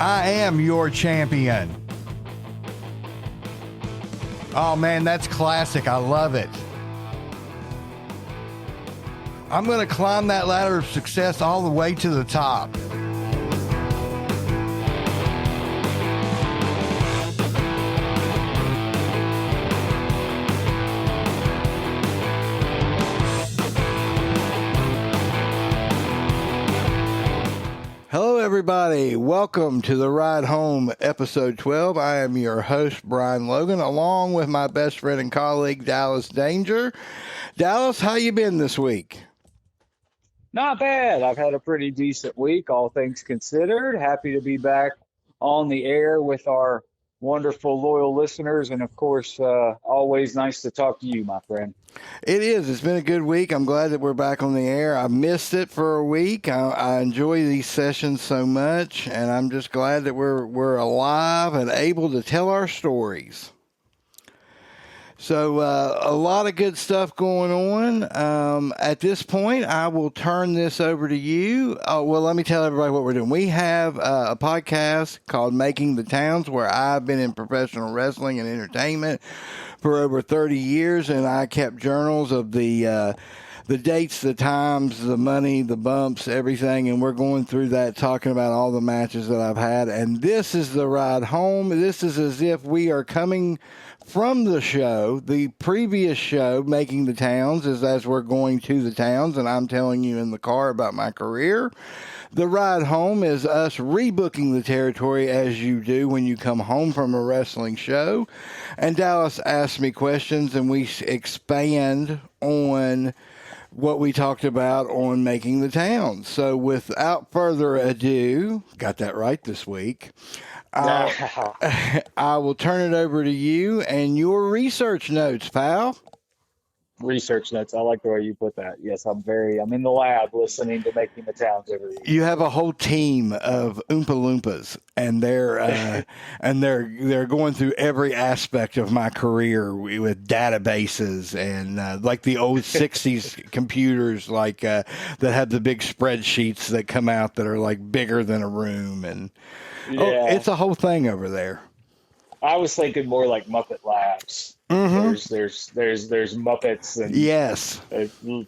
I am your champion. Oh man, that's classic. I love it. I'm going to climb that ladder of success all the way to the top. Hello, everybody. Welcome to the Ride Home, episode 12. I am your host, Brian Logan, along with my best friend and colleague, Dallas Danger. Dallas, how you been this week? Not bad. I've had a pretty decent week, all things considered. Happy to be back on the air with our wonderful, loyal listeners. And of course, always nice to talk to you, my friend. It is. It's been a good week. I'm glad that we're back on the air. I missed it for a week. I enjoy these sessions so much, and I'm just glad that we're alive and able to tell our stories. So a lot of good stuff going on. At this point, I will turn this over to you. Oh, well, let me tell everybody what we're doing. We have a podcast called Making the Towns, where I've been in professional wrestling and entertainment for over 30 years, and I kept journals of the dates, the times, the money, the bumps, everything, and we're going through that, talking about all the matches that I've had. And this is the ride home. This is as if we are coming from the show. The previous show, Making the Towns, is as we're going to the towns, and I'm telling you in the car about my career. The ride home is us rebooking the territory as you do when you come home from a wrestling show. And Dallas asks me questions, and we expand on what we talked about on Making the Towns. So without further ado, got that right this week, I will turn it over to you and your research notes, pal. Research notes. I like the way you put that. Yes, I'm in the lab listening to Making the Towns every week. You have a whole team of Oompa Loompas, and they're going through every aspect of my career with databases and like the old 60s computers, like that have the big spreadsheets that come out that are like bigger than a room, and it's a whole thing over there. I was thinking more like Muppet Labs. Mm-hmm. There's Muppets, and yes,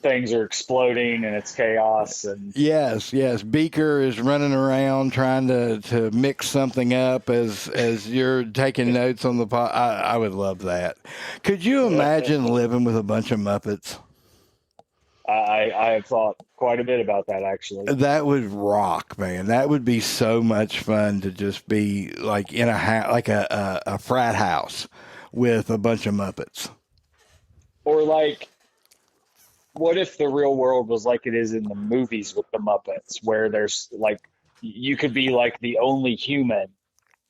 things are exploding and it's chaos. And yes, Beaker is running around trying to mix something up as you're taking notes on the pot. I would love that. Could you imagine living with a bunch of Muppets? I have thought quite a bit about that, actually. That would rock, man. That would be so much fun to just be like in a frat house with a bunch of Muppets. Or like, what if the real world was like it is in the movies with the Muppets, where there's like, you could be like the only human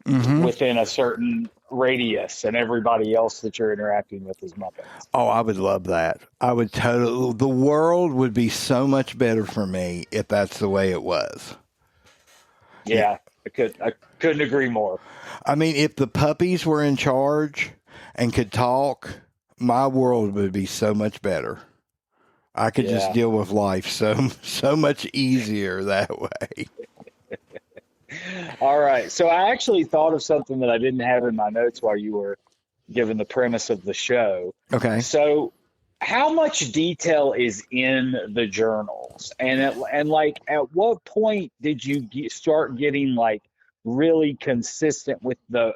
within a certain radius, and everybody else that you're interacting with is Muppets. Oh, I would love that. I would totally. The world would be so much better for me if that's the way it was. Yeah, I couldn't agree more. I mean, if the puppies were in charge and could talk, my world would be so much better. I could just deal with life so much easier that way. All right. So I actually thought of something that I didn't have in my notes while you were giving the premise of the show. Okay. So how much detail is in the journals? And like, at what point did you start getting like really consistent with the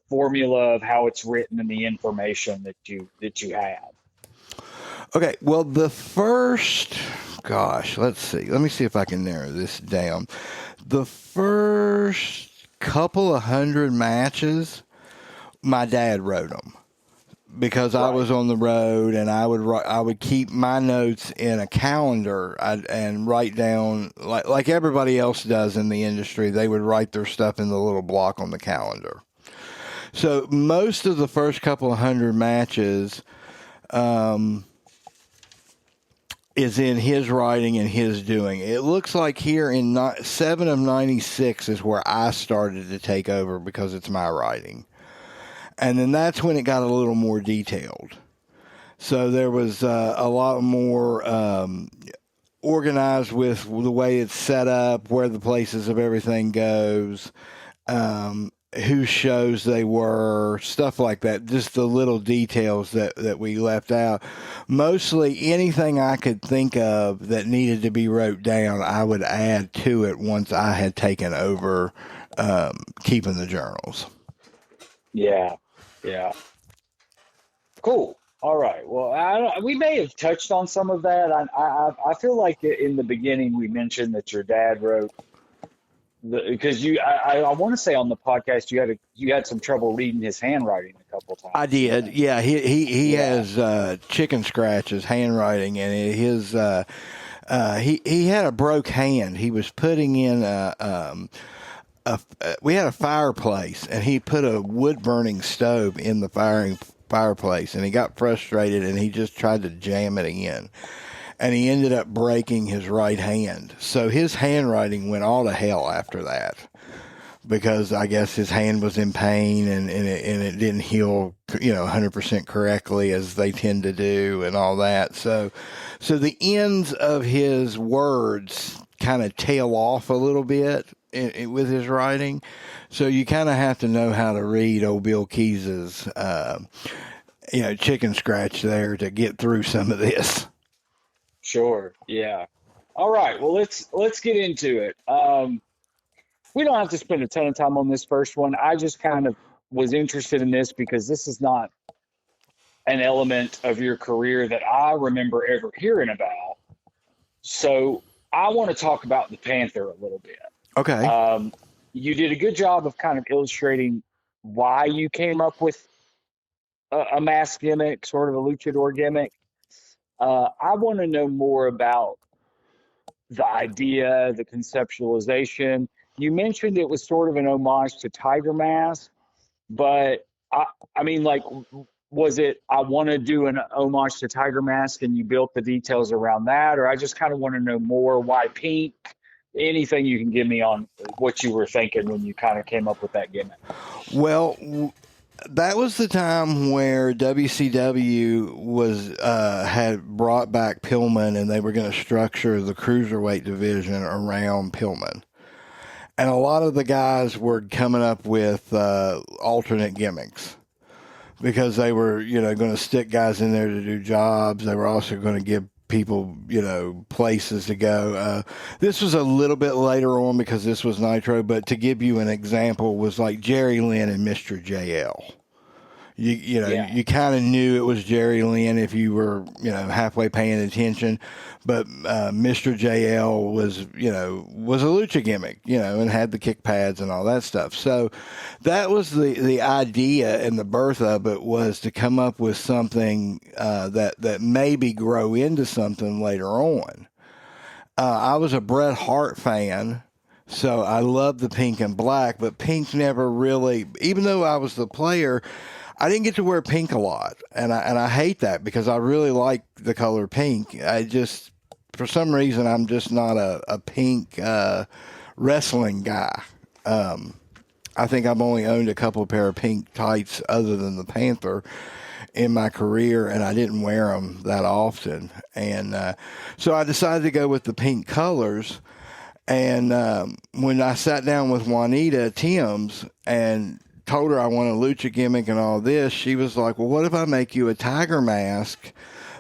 formula of how it's written and the information that you have? Okay, well, the first, let's see. Let me see if I can narrow this down. The first couple of 100 matches, my dad wrote them because I was on the road, and I would keep my notes in a calendar and write down like everybody else does in the industry. They would write their stuff in the little block on the calendar. So most of the first couple of 100 matches is in his writing and his doing. It looks like here in 7 of 96 is where I started to take over because it's my writing. And then that's when it got a little more detailed. So there was a lot more organized with the way it's set up, where the places of everything goes. whose shows they were, stuff like that. Just the little details that we left out. Mostly anything I could think of that needed to be wrote down, I would add to it once I had taken over keeping the journals. Yeah. Yeah. Cool. All right. Well, we may have touched on some of that. I feel like in the beginning we mentioned that your dad wrote because I want to say on the podcast you had some trouble reading his handwriting a couple I times. did. Yeah, he Yeah. has chicken scratches handwriting, and his he had a broke hand. He was putting in we had a fireplace, and he put a wood burning stove in the fireplace, and he got frustrated, and he just tried to jam it in, and he ended up breaking his right hand. So his handwriting went all to hell after that, because I guess his hand was in pain, and it didn't heal, 100% correctly as they tend to do, and all that. So the ends of his words kind of tail off a little bit with his writing. So you kind of have to know how to read old Bill Keys's, chicken scratch there to get through some of this. Sure. Yeah. All right. Well, let's get into it. We don't have to spend a ton of time on this first one. I just kind of was interested in this because this is not an element of your career that I remember ever hearing about. So I want to talk about the Panther a little bit. Okay. You did a good job of kind of illustrating why you came up with a mask gimmick, sort of a luchador gimmick. I want to know more about the idea, the conceptualization. You mentioned it was sort of an homage to Tiger Mask, but I mean, like, was it I want to do an homage to Tiger Mask and you built the details around that? Or I just kind of want to know more why pink? Anything you can give me on what you were thinking when you kind of came up with that gimmick? Well, that was the time where WCW had brought back Pillman, and they were going to structure the cruiserweight division around Pillman. And a lot of the guys were coming up with alternate gimmicks, because they were, going to stick guys in there to do jobs. They were also going to give people, places to go. This was a little bit later on because this was Nitro, but to give you an example, was like Jerry Lynn and Mr. JL. Yeah. You kind of knew it was Jerry Lynn if you were, halfway paying attention, but Mr. JL was a lucha gimmick, and had the kick pads and all that stuff. So that was the idea, and the birth of it was to come up with something that maybe grow into something later on. I was a Bret Hart fan. So I loved the pink and black, but pink never really, even though I was the player, I didn't get to wear pink a lot, and I hate that because I really like the color pink. I just, for some reason, I'm just not a pink wrestling guy. I think I've only owned a couple of pair of pink tights other than the Panther in my career, and I didn't wear them that often. And so I decided to go with the pink colors. And when I sat down with Juanita Timms and told her I want a lucha gimmick and all this, she was like, well, what if I make you a tiger mask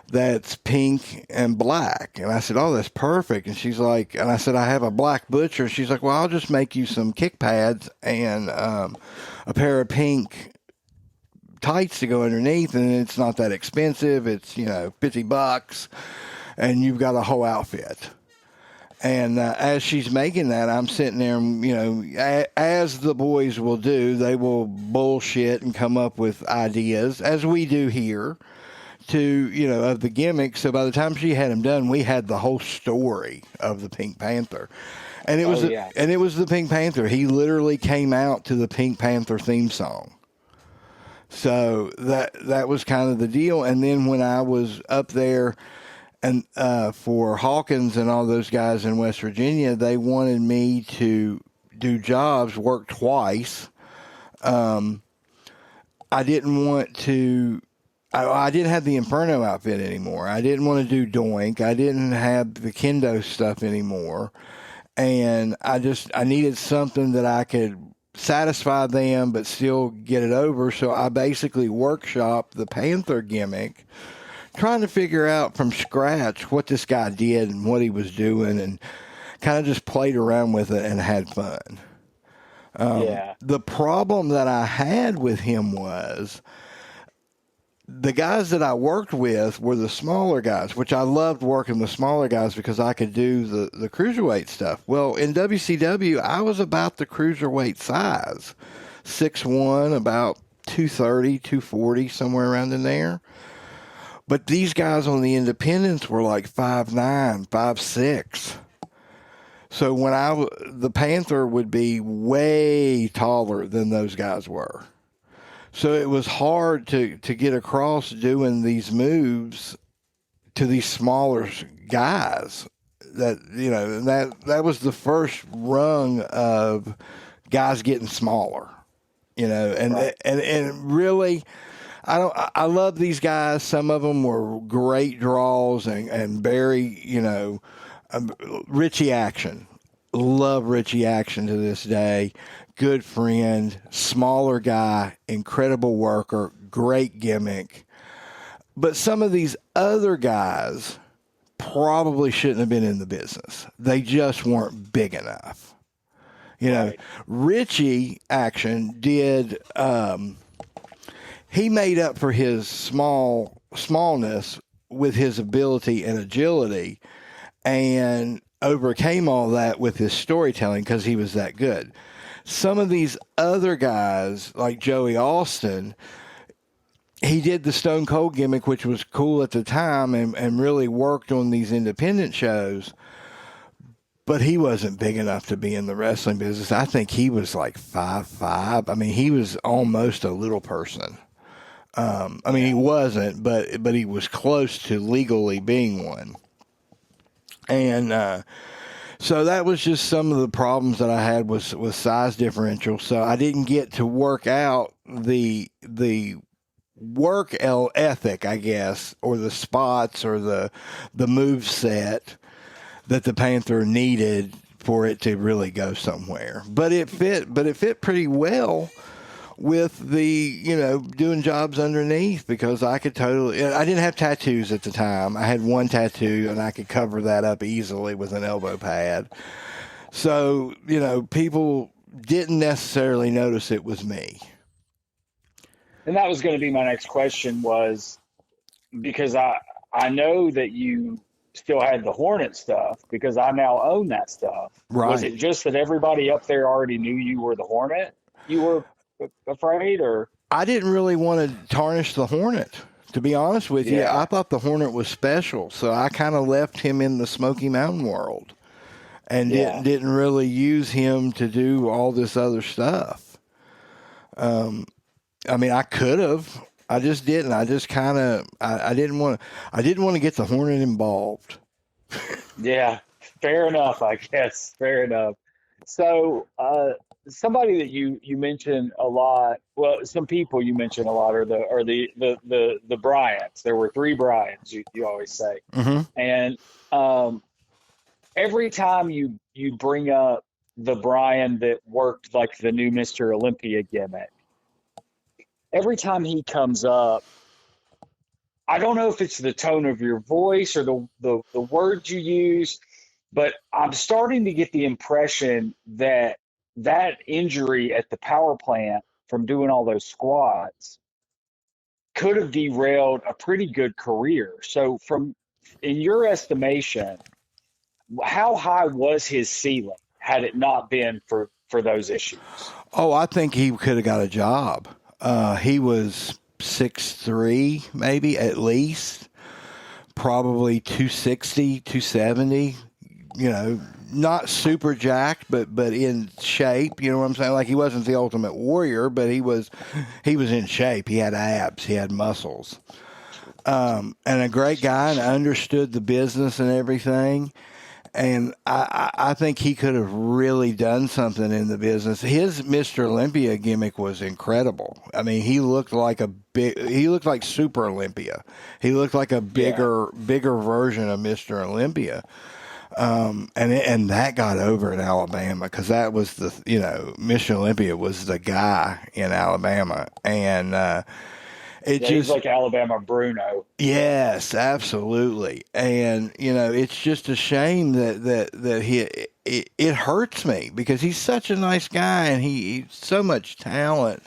that's pink and black? And I said, oh, that's perfect. And she's like, and I said, I have a black butcher. She's like, well, I'll just make you some kick pads and a pair of pink tights to go underneath, and it's not that expensive. It's, $50, and you've got a whole outfit. And as she's making that, I'm sitting there, as the boys will do, they will bullshit and come up with ideas, as we do here, of the gimmick. So by the time she had them done, we had the whole story of the Pink Panther. And it was, and it was the Pink Panther. He literally came out to the Pink Panther theme song. So that was kind of the deal. And then when I was up there, and for Hawkins and all those guys in West Virginia, they wanted me to do jobs, work twice. I didn't want to. I didn't have the Inferno outfit anymore. I didn't want to do Doink. I didn't have the Kendo stuff anymore, and I needed something that I could satisfy them but still get it over. So I basically workshopped the Panther gimmick, trying to figure out from scratch what this guy did and what he was doing, and kind of just played around with it and had fun. The problem that I had with him was the guys that I worked with were the smaller guys, which I loved working with smaller guys because I could do the cruiserweight stuff. Well, in WCW, I was about the cruiserweight size, 6'1", about 230, 240, somewhere around in there. But these guys on the independents were like 5'9", 5'6". So when the Panther would be way taller than those guys were. So it was hard to get across doing these moves to these smaller guys. That was the first rung of guys getting smaller, and really, I love these guys. Some of them were great draws and very, Richie Action. Love Richie Action to this day. Good friend, smaller guy, incredible worker, great gimmick. But some of these other guys probably shouldn't have been in the business. They just weren't big enough. Right. Richie Action did, he made up for his smallness with his ability and agility, and overcame all that with his storytelling because he was that good. Some of these other guys, like Joey Austin, he did the Stone Cold gimmick, which was cool at the time, and really worked on these independent shows. But he wasn't big enough to be in the wrestling business. I think he was like 5'5". I mean, he was almost a little person. He wasn't, but he was close to legally being one. And so that was just some of the problems that I had with size differential. So I didn't get to work out the work ethic, I guess, or the spots or the move set that the Panther needed for it to really go somewhere. But it fit pretty well with the, doing jobs underneath, because I didn't have tattoos at the time. I had one tattoo and I could cover that up easily with an elbow pad. So, people didn't necessarily notice it was me. And that was going to be my next question, was because I know that you still had the Hornet stuff, because I now own that stuff. Right. Was it just that everybody up there already knew you were the Hornet? You were afraid, or? I didn't really want to tarnish the Hornet, to be honest with you. I thought the Hornet was special, so I kind of left him in the Smoky Mountain world and didn't really use him to do all this other stuff. I could have. I just didn't. I just kind of. I didn't want to get the Hornet involved. Yeah, fair enough. I guess fair enough. So, somebody that you mentioned a lot. Well, some people you mentioned a lot are the Bryants. There were 3 Bryants. You always say, and every time you bring up the Bryan that worked like the new Mr. Olympia gimmick, every time he comes up, I don't know if it's the tone of your voice or the words you use, but I'm starting to get the impression that injury at the power plant from doing all those squats could have derailed a pretty good career. So in your estimation, how high was his ceiling had it not been for those issues? Oh, I think he could have got a job. He was 6'3", maybe, at least. Probably 260, 270. Not super jacked, but in shape. You know what I'm saying? Like, he wasn't the Ultimate Warrior, but he was in shape. He had abs. He had muscles. And a great guy, and understood the business and everything. And I think he could have really done something in the business. His Mr. Olympia gimmick was incredible. I mean, he looked like Super Olympia. He looked like a bigger version of Mr. Olympia. And that got over in Alabama because that was Mission Olympia was the guy in Alabama, and it Yeah, he's just like Alabama Bruno. yes, absolutely, and it's just a shame that it hurts me because he's such a nice guy and he's so much talent,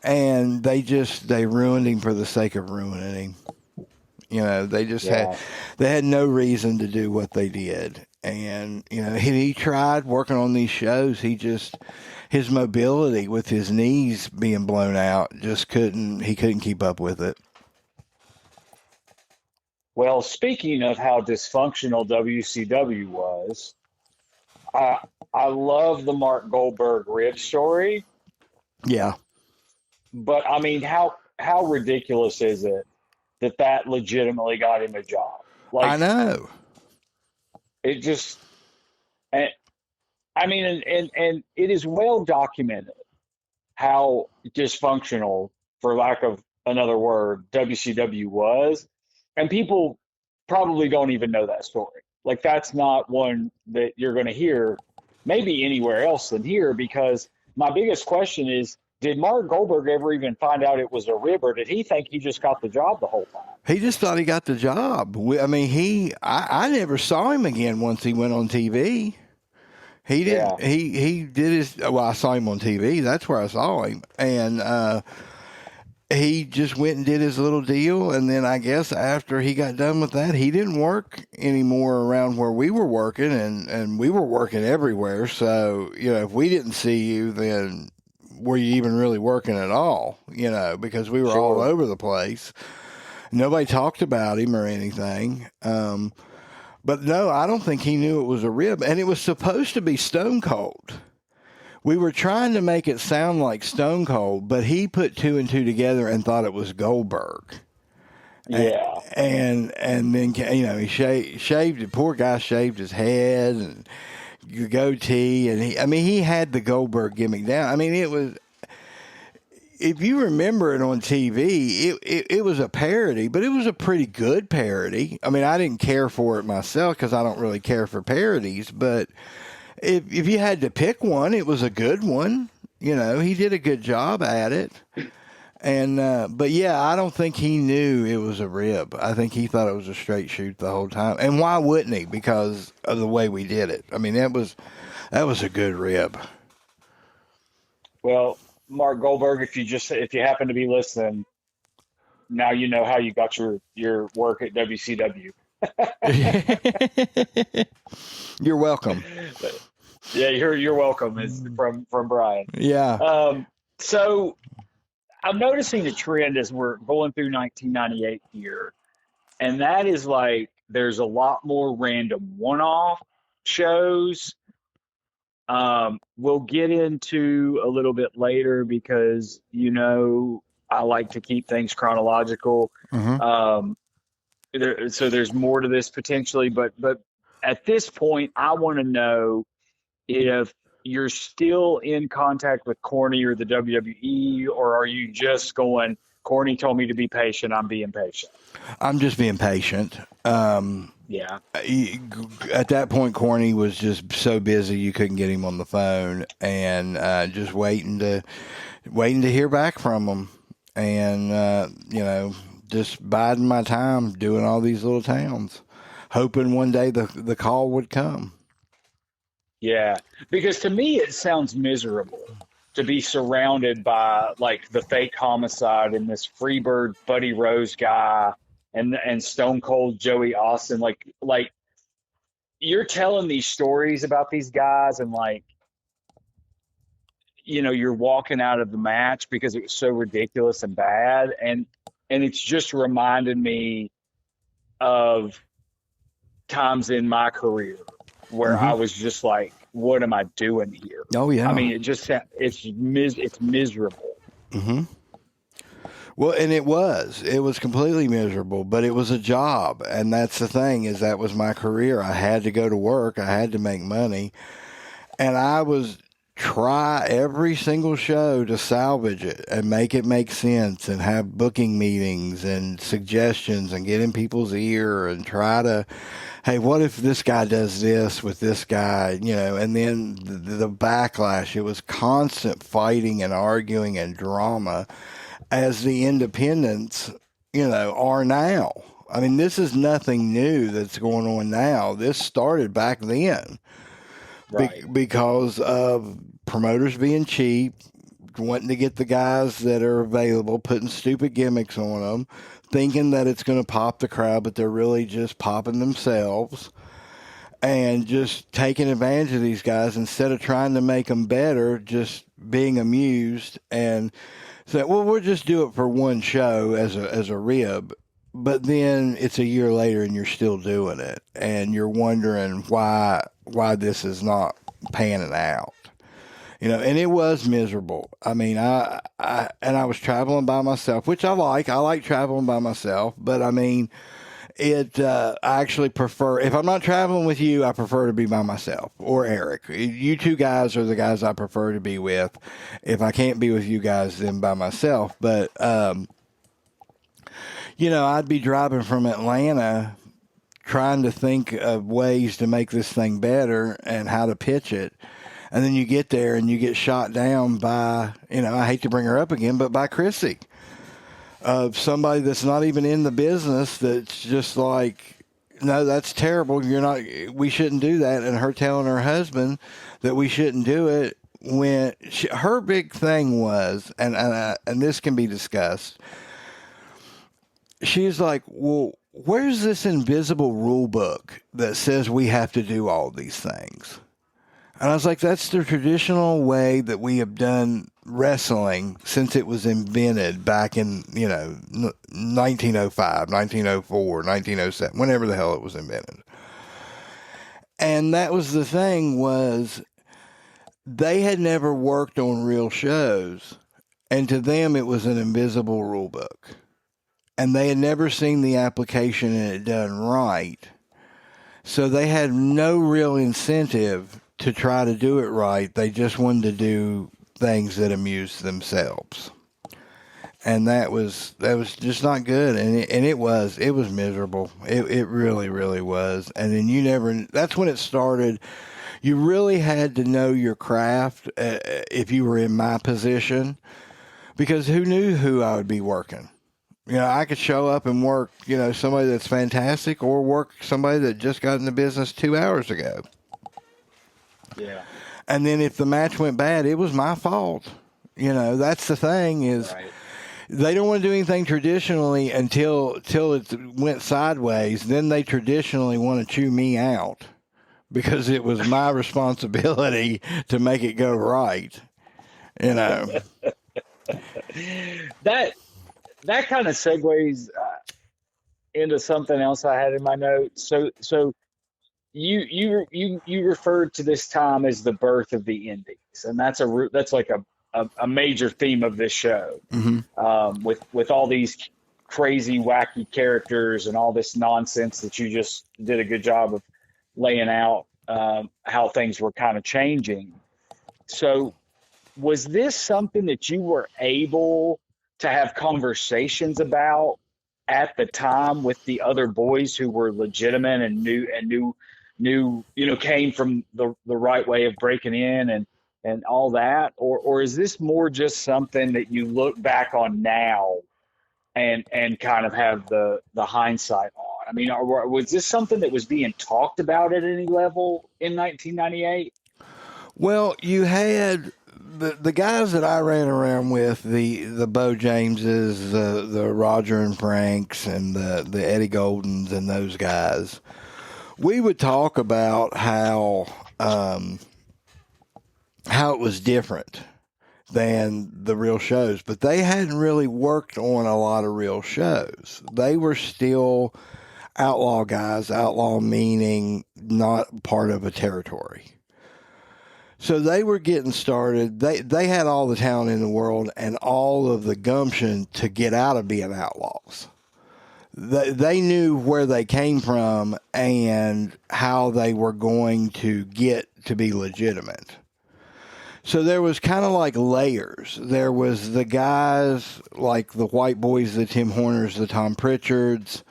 and they ruined him for the sake of ruining him. They just Yeah. had no reason to do what they did. And, he tried working on these shows. His mobility with his knees being blown out he couldn't keep up with it. Well, speaking of how dysfunctional WCW was, I I love the Mark Goldberg rib story, Yeah, but I mean, how ridiculous is it that that legitimately got him a job? I Like know. it just, and I mean, and it is well documented how dysfunctional, for lack of another word, WCW was. And people probably don't even know that story. Like, that's not one that you're going to hear maybe anywhere else than here, because my biggest question is, did Mark Goldberg ever even find out it was a rib, or did he think he just got the job the whole time? He just thought he got the job. I mean, I never saw him again once he went on TV. He Yeah. didn't. He did his. Well, I saw him on TV. That's where I saw him, and he just went and did his little deal. And then I guess after he got done with that, he didn't work anymore around where we were working, and we were working everywhere. So if we didn't see you, then were you even really working at all? Because we were all Sure. over the place. Nobody talked about him or anything. But no, I don't think he knew it was a rib. And it was supposed to be Stone Cold. We were trying to make it sound like Stone Cold, but he put two and two together and thought it was Goldberg. Yeah. And then he shaved the poor guy shaved his head and goatee, and he had the Goldberg gimmick down. I mean, it was, if you remember it on TV, it was a parody, but it was a pretty good parody. I mean, I didn't care for it myself because I don't really care for parodies, but if you had to pick one, it was a good one. He did a good job at it. And but yeah, I don't think he knew it was a rib. I think he thought it was a straight shoot the whole time. And why wouldn't he? Because of the way we did it. I mean, that was a good rib. Well, Mark Goldberg, if you happen to be listening, now you know how you got your work at WCW. You're welcome. Yeah, you're welcome. Is from Brian. Yeah. So I'm noticing a trend as we're going through 1998 here, and that is like there's a lot more random one-off shows. We'll get into a little bit later because I like to keep things chronological. Mm-hmm. So there's more to this potentially, but at this point, I want to know if you're still in contact with Corny or the WWE, or are you just going, Corny told me to be patient, I'm being patient? I'm just being patient. Yeah. At that point, Corny was just so busy you couldn't get him on the phone, and just waiting to hear back from him, and just biding my time, doing all these little towns, hoping one day the call would come. Yeah. Because to me, it sounds miserable to be surrounded by like the fake homicide and this Freebird Buddy Rose guy and Stone Cold Joey Austin. Like you're telling these stories about these guys, and like, you're walking out of the match because it was so ridiculous and bad. And it's just reminded me of times in my career where I Mm-hmm. was just like, what am I doing here? Oh yeah. I mean, it's miserable. Mm-hmm. Well, and it was completely miserable, but it was a job. And that's the thing, is that was my career. I had to go to work. I had to make money. And I was try every single show to salvage it and make it make sense and have booking meetings and suggestions and get in people's ear and try to, hey, what if this guy does this with this guy, and then the backlash. It was constant fighting and arguing and drama as the independents, are now. I mean, this is nothing new that's going on now. This started back then. Right. Because of promoters being cheap, wanting to get the guys that are available, putting stupid gimmicks on them, thinking that it's going to pop the crowd, but they're really just popping themselves, and just taking advantage of these guys instead of trying to make them better, just being amused and say, well, we'll just do it for one show as a rib. But then it's a year later and you're still doing it, and you're wondering why this is not panning out. And it was miserable. I mean, I was traveling by myself, which I like. I like traveling by myself, but I mean, I actually prefer, if I'm not traveling with you, I prefer to be by myself or Eric. You two guys are the guys I prefer to be with. If I can't be with you guys, then by myself. But, I'd be driving from Atlanta trying to think of ways to make this thing better and how to pitch it. And then you get there and you get shot down by, I hate to bring her up again, but by Chrissy. Of somebody that's not even in the business, that's just like, no, that's terrible. We shouldn't do that. And her telling her husband that we shouldn't do it when her big thing was, and this can be discussed. She's like, well, where's this invisible rule book that says we have to do all these things? And I was like, that's the traditional way that we have done wrestling since it was invented back in, 1905, 1904, 1907, whenever the hell it was invented. And that was the thing, was they had never worked on real shows. And to them, it was an invisible rule book. And they had never seen the application and it done right. So they had no real incentive to try to do it right. They just wanted to do things that amused themselves. And that was just not good. And it was miserable. It really, really was. And then that's when it started. You really had to know your craft if you were in my position, because who knew who I would be working? I could show up and work, somebody that's fantastic, or work somebody that just got in the business 2 hours ago. Yeah. And then if the match went bad, it was my fault. That's the thing, is right. They don't want to do anything traditionally until it went sideways. Then they traditionally want to chew me out because it was my responsibility to make it go right. That kind of segues into something else I had in my notes. So you referred to this time as the birth of the indies, and that's like a major theme of this show. Mm-hmm. With all these crazy, wacky characters and all this nonsense that you just did a good job of laying out, how things were kind of changing. So was this something that you were able to have conversations about at the time with the other boys who were legitimate and knew, came from the right way of breaking in and all that? Or is this more just something that you look back on now and kind of have the hindsight on? I mean, was this something that was being talked about at any level in 1998? Well, you had the guys that I ran around with, the Bo Jameses, the Roger and Franks, and the Eddie Goldens, and those guys. We would talk about how it was different than the real shows, but they hadn't really worked on a lot of real shows. They were still outlaw guys, outlaw meaning not part of a territory. So they were getting started. They had all the talent in the world and all of the gumption to get out of being outlaws. They knew where they came from and how they were going to get to be legitimate. So there was kind of like layers. There was the guys like the White Boys, the Tim Horners, the Tom Pritchards,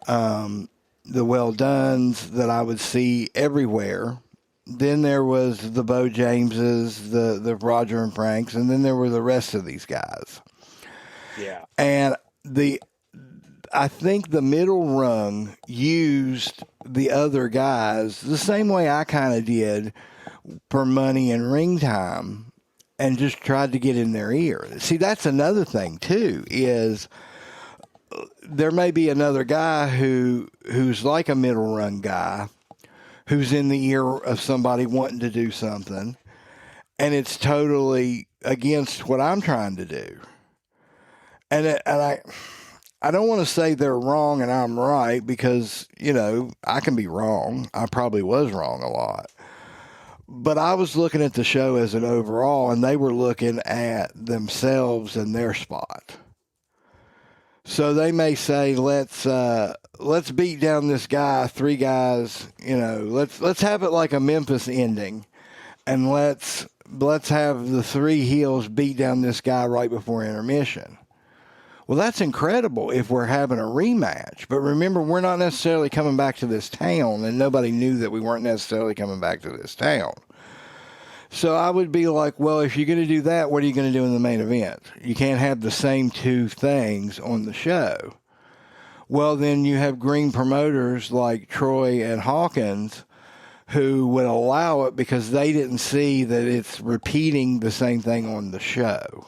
the Well Dones that I would see everywhere. Then there was the Bo Jameses, the Roger and Franks, and then there were the rest of these guys. Yeah. And I think the middle rung used the other guys the same way I kind of did for money and ring time, and just tried to get in their ear. See, that's another thing too, is there may be another guy who's like a middle rung guy who's in the ear of somebody wanting to do something, and it's totally against what I'm trying to do. And I don't want to say they're wrong and I'm right, because, I can be wrong. I probably was wrong a lot. But I was looking at the show as an overall, and they were looking at themselves and their spot. So they may say, let's beat down this guy, three guys, let's have it like a Memphis ending, and let's have the three heels beat down this guy right before intermission. Well, that's incredible if we're having a rematch. But remember, we're not necessarily coming back to this town, and nobody knew that we weren't necessarily coming back to this town. So I would be like, well, if you're going to do that, what are you going to do in the main event? You can't have the same two things on the show. Well, then you have green promoters like Troy and Hawkins who would allow it because they didn't see that it's repeating the same thing on the show.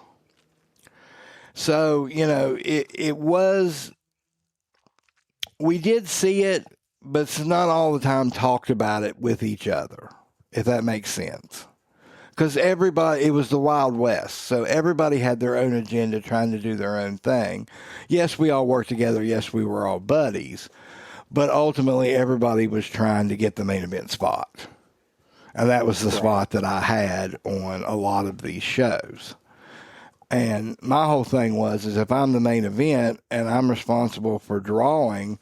So, it was, we did see it, but it's not all the time talked about it with each other, if that makes sense. Because it was the Wild West, so everybody had their own agenda trying to do their own thing. Yes, we all worked together. Yes, we were all buddies. But ultimately, everybody was trying to get the main event spot. And that was the spot that I had on a lot of these shows. And my whole thing is if I'm the main event and I'm responsible for drawing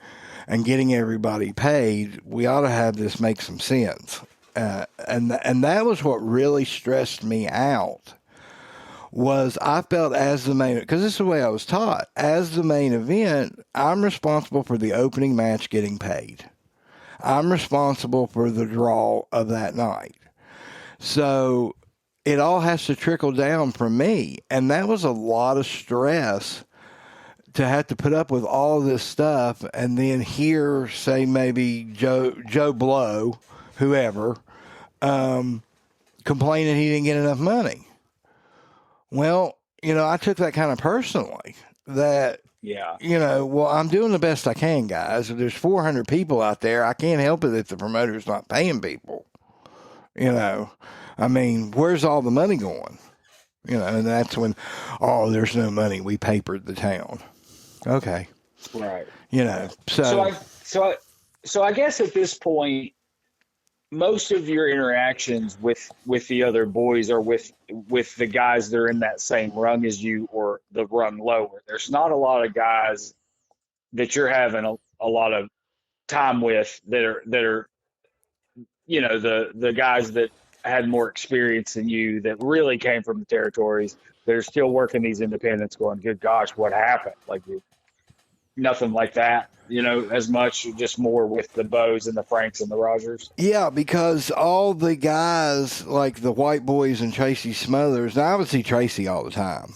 and getting everybody paid, we ought to have this make some sense. And that was what really stressed me out, was I felt as the main, because this is the way I was taught, as the main event, I'm responsible for the opening match getting paid. I'm responsible for the draw of that night. So it all has to trickle down from me. And that was a lot of stress to have to put up with all this stuff and then hear, say, maybe Joe Blow, whoever, complaining he didn't get enough money. Well, I took that kind of personally, that, well, I'm doing the best I can, guys. If there's 400 people out there, I can't help it if the promoter's not paying people. I mean, where's all the money going? And that's when, there's no money. We papered the town. Okay. Right. So I guess at this point, most of your interactions with the other boys are with the guys that are in that same rung as you or the rung lower. There's not a lot of guys that you're having a lot of time with that are the guys that had more experience than you, that really came from the territories, that are still working these independents, going, good gosh, what happened? Like, nothing like that, as much, just more with the Bows and the Franks and the Rogers. Yeah, because all the guys like the White Boys and Tracy Smothers, now I would see Tracy all the time.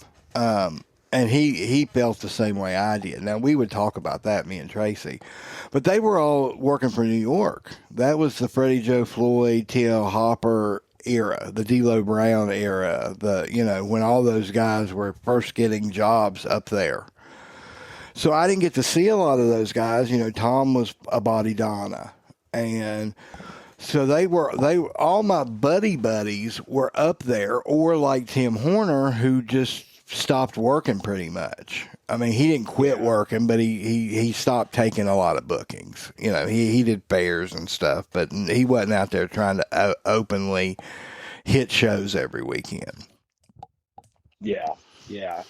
And he felt the same way I did. Now, we would talk about that, me and Tracy. But they were all working for New York. That was the Freddie Joe Floyd, T.L. Hopper era, the D'Lo Brown era, when all those guys were first getting jobs up there. So I didn't get to see a lot of those guys. Tom was a body Donna. And so they were all my buddies were up there, or like Tim Horner, who just stopped working pretty much. I mean, he didn't quit working, but he stopped taking a lot of bookings. He did fairs and stuff, but he wasn't out there trying to openly hit shows every weekend. Yeah. Yeah.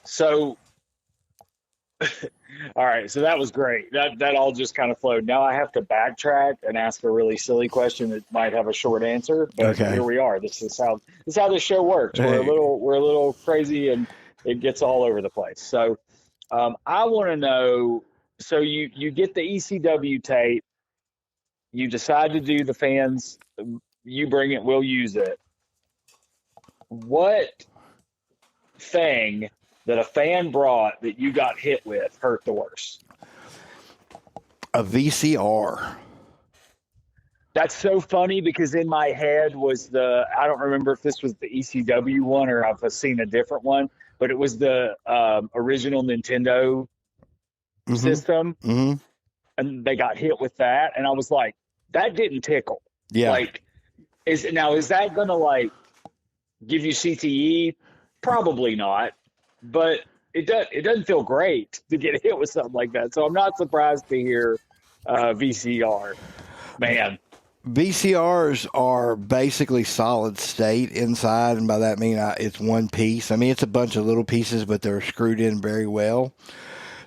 So All right, so that was great. That all just kind of flowed. Now I have to backtrack and ask a really silly question that might have a short answer, but Okay. here we are. This is how this show works. Hey, We're a little crazy and it gets all over the place. So I want to know. So you get the ECW tape. You decide to do the fans. You bring it. We'll use it. What thing that a fan brought that you got hit with hurt the worst? a VCR. That's so funny because in my head was I don't remember if this was the ECW one or I've seen a different one, but it was the original Nintendo Mm-hmm. system, Mm-hmm. and they got hit with that, and I was like, that didn't tickle. Yeah. Like, is that gonna like give you CTE? Probably not, but it doesn't feel great to get hit with something like that. So I'm not surprised to hear VCR. Man, VCRs are basically solid state inside, and by that I mean it's one piece. I mean, it's a bunch of little pieces, but they're screwed in very well.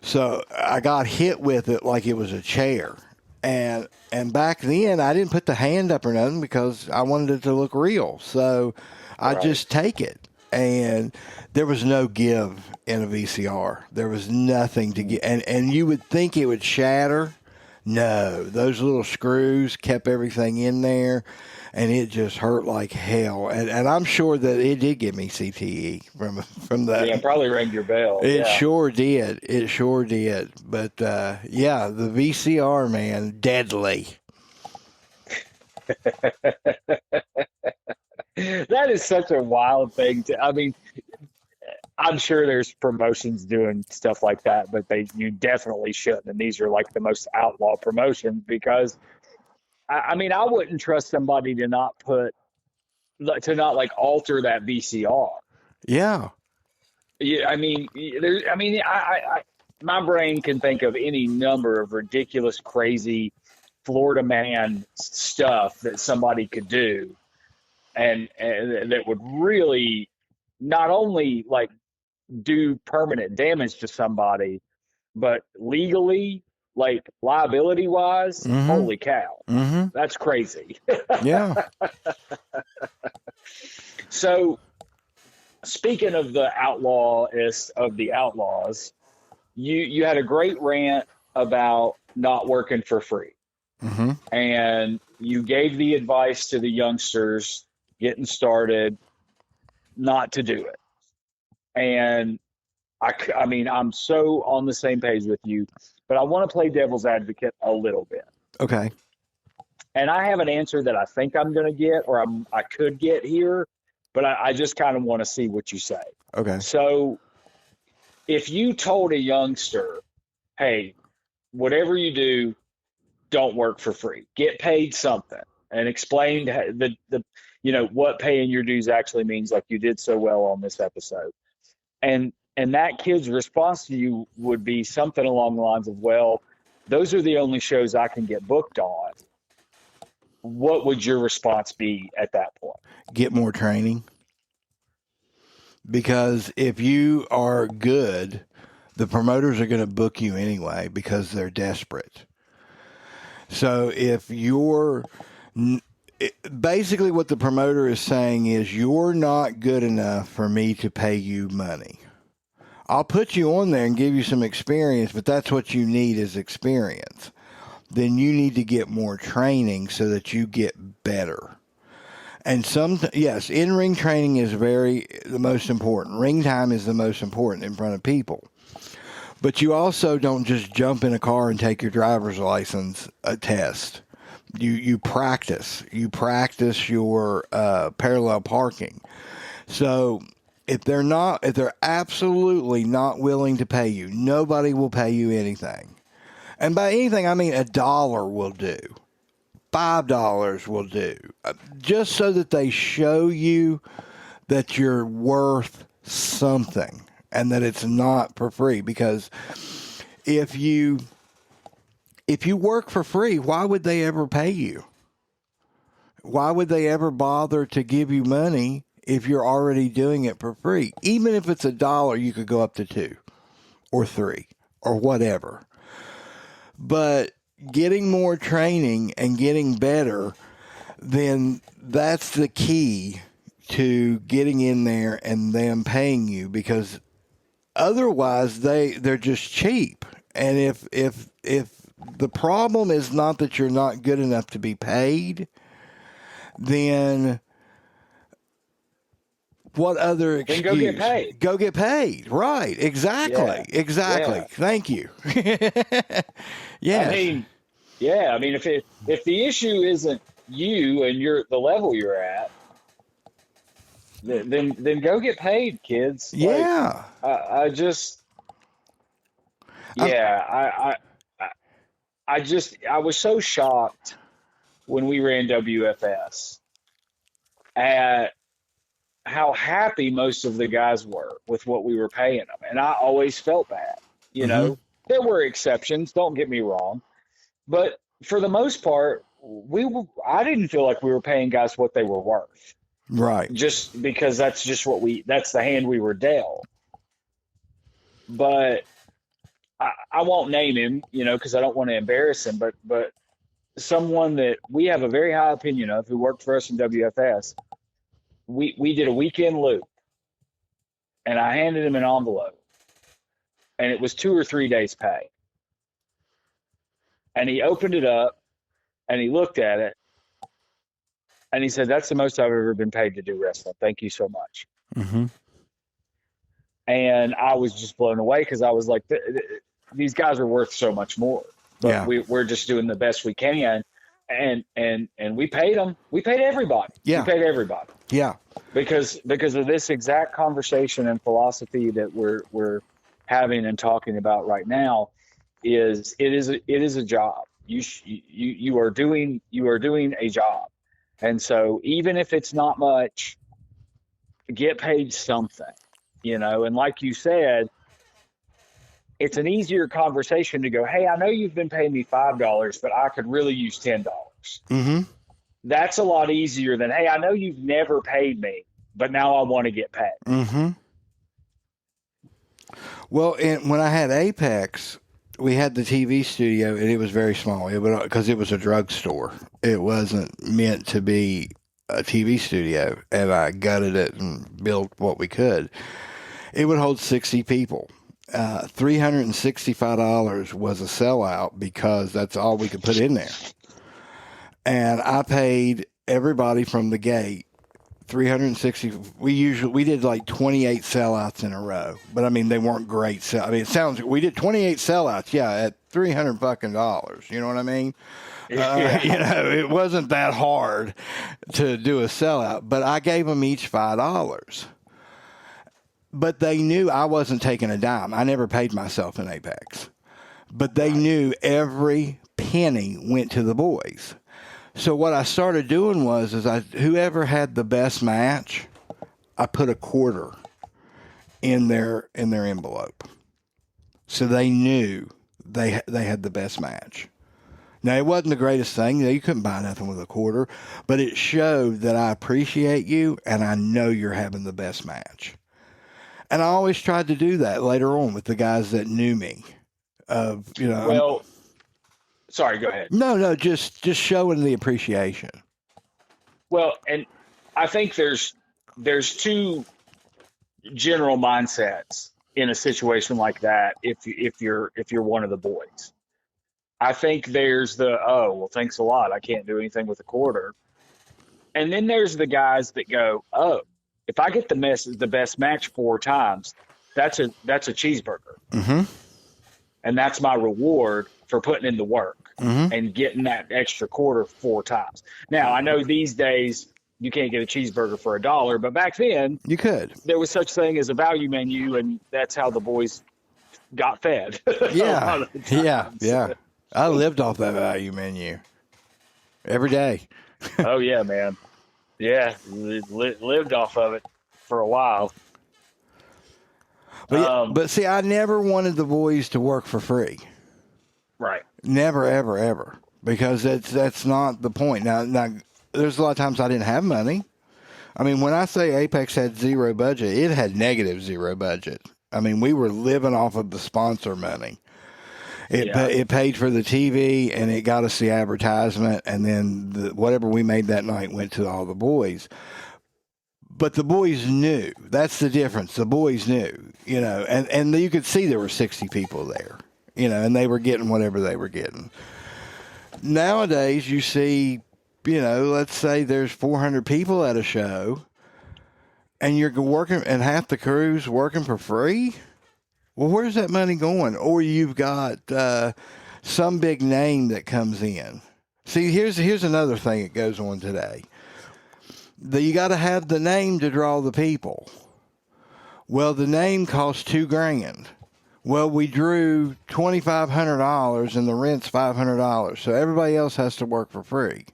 So I got hit with it like it was a chair. And back then, I didn't put the hand up or nothing because I wanted it to look real. So I right. just take it. And there was no give in a VCR. There was nothing to get. And you would think it would shatter. No, those little screws kept everything in there, and it just hurt like hell. And I'm sure that it did give me CTE from that. Yeah, probably rang your bell. It Yeah. sure did. It sure did. But yeah, the VCR, man, deadly. That is such a wild thing to, I mean, I'm sure there's promotions doing stuff like that, but you definitely shouldn't. And these are like the most outlaw promotions because I mean, I wouldn't trust somebody to not like alter that VCR. Yeah. Yeah, I mean, my brain can think of any number of ridiculous, crazy Florida man stuff that somebody could do, and that would really not only like do permanent damage to somebody, but legally, like liability wise, Mm-hmm. holy cow, Mm-hmm. that's crazy. Yeah. So, speaking of the outlawist of the outlaws, you had a great rant about not working for free, Mm-hmm. and you gave the advice to the youngsters getting started not to do it. And I mean, I'm so on the same page with you, but I want to play devil's advocate a little bit. Okay. And I have an answer that I think I'm going to get, or I could get here, but I just kind of want to see what you say. Okay. So, if you told a youngster, hey, whatever you do, don't work for free, get paid something, and explain what paying your dues actually means, like you did so well on this episode, and that kid's response to you would be something along the lines of, well, those are the only shows I can get booked on. What would your response be at that point? Get more training. Because if you are good, the promoters are going to book you anyway because they're desperate. So if you're basically what the promoter is saying is you're not good enough for me to pay you money. I'll put you on there and give you some experience, but that's what you need is experience. Then you need to get more training so that you get better. And yes, in-ring training is the most important. Ring time is the most important in front of people. But you also don't just jump in a car and take your driver's license test. You practice. You practice your parallel parking. So if they're absolutely not willing to pay you, nobody will pay you anything. And by anything, I mean $1 will do. $5 will do. Just so that they show you that you're worth something and that it's not for free. Because if you work for free, why would they ever pay you? Why would they ever bother to give you money if you're already doing it for free? Even if it's $1, you could go up to 2 or 3 or whatever. But getting more training and getting better, then that's the key to getting in there and them paying you, because otherwise they're just cheap. And if the problem is not that you're not good enough to be paid, then what other excuse? Then go get paid. Go get paid. Right. Exactly. Yeah. Exactly. Yeah. Thank you. Yes. I mean, if the issue isn't you and the level you're at, then go get paid, kids. Yeah. I was so shocked when we ran WFS at how happy most of the guys were with what we were paying them. And I always felt bad. You know, there were exceptions, don't get me wrong. But for the most part, I didn't feel like we were paying guys what they were worth. Right. Just because that's the hand we were dealt. But I won't name him, because I don't want to embarrass him, but someone that we have a very high opinion of who worked for us in WFS, we did a weekend loop, and I handed him an envelope, and it was 2 or 3 days' pay. And he opened it up, and he looked at it, and he said, "That's the most I've ever been paid to do wrestling. Thank you so much." Mm-hmm. And I was just blown away, because I was like, these guys are worth so much more. But we're just doing the best we can. And we paid them. We paid everybody. Yeah. We paid everybody. Yeah. Because of this exact conversation and philosophy that we're having and talking about right now, it is a job. You are doing a job. And so even if it's not much, get paid something, and like you said, it's an easier conversation to go, "Hey, I know you've been paying me $5, but I could really use $10. Mm-hmm. That's a lot easier than, "Hey, I know you've never paid me, but now I want to get paid." Mm-hmm. Well, when I had Apex, we had the TV studio, and it was very small. Because it was a drugstore. It wasn't meant to be a TV studio, and I gutted it and built what we could. It would hold 60 people. $365 was a sellout because that's all we could put in there. And I paid everybody from the gate 360. We did like 28 sellouts in a row, but I mean, they weren't great sellouts. We did 28 sellouts, at $300 fucking dollars. You know what I mean? It wasn't that hard to do a sellout, but I gave them each $5. But they knew I wasn't taking a dime. I never paid myself in Apex. But they knew every penny went to the boys. So what I started doing was whoever had the best match, I put a quarter in their envelope. So they knew they had the best match. Now, it wasn't the greatest thing. You couldn't buy nothing with a quarter, but it showed that I appreciate you and I know you're having the best match. And I always tried to do that later on with the guys that knew me. Well, sorry, go ahead. No, just showing the appreciation. Well, and I think there's two general mindsets in a situation like that. If you're one of the boys, I think there's oh, well, thanks a lot, I can't do anything with a quarter. And then there's the guys that go, "Oh, if I get the best match 4 times, that's a cheeseburger." Mm-hmm. And that's my reward for putting in the work and getting that extra quarter 4 times. Now, I know these days you can't get a cheeseburger for $1, but back then you could. There was such thing as a value menu, and that's how the boys got fed. Yeah, yeah. I lived off that value menu every day. Oh yeah, man. Yeah, lived off of it for a while. But see, I never wanted the boys to work for free. Right. Never, ever, ever. Because that's not the point. Now, there's a lot of times I didn't have money. I mean, when I say Apex had zero budget, it had negative zero budget. I mean, we were living off of the sponsor money. Yeah. It paid for the TV, and it got us the advertisement, and then whatever we made that night went to all the boys. But the boys knew. That's the difference. The boys knew, and you could see there were 60 people there, and they were getting whatever they were getting. Nowadays, you see, let's say there's 400 people at a show, and you're working, and half the crew's working for free. Well, where's that money going? Or you've got some big name that comes in. See, here's another thing that goes on today. You got to have the name to draw the people. Well, the name costs $2,000. Well, we drew $2,500 and the rent's $500, so everybody else has to work for free.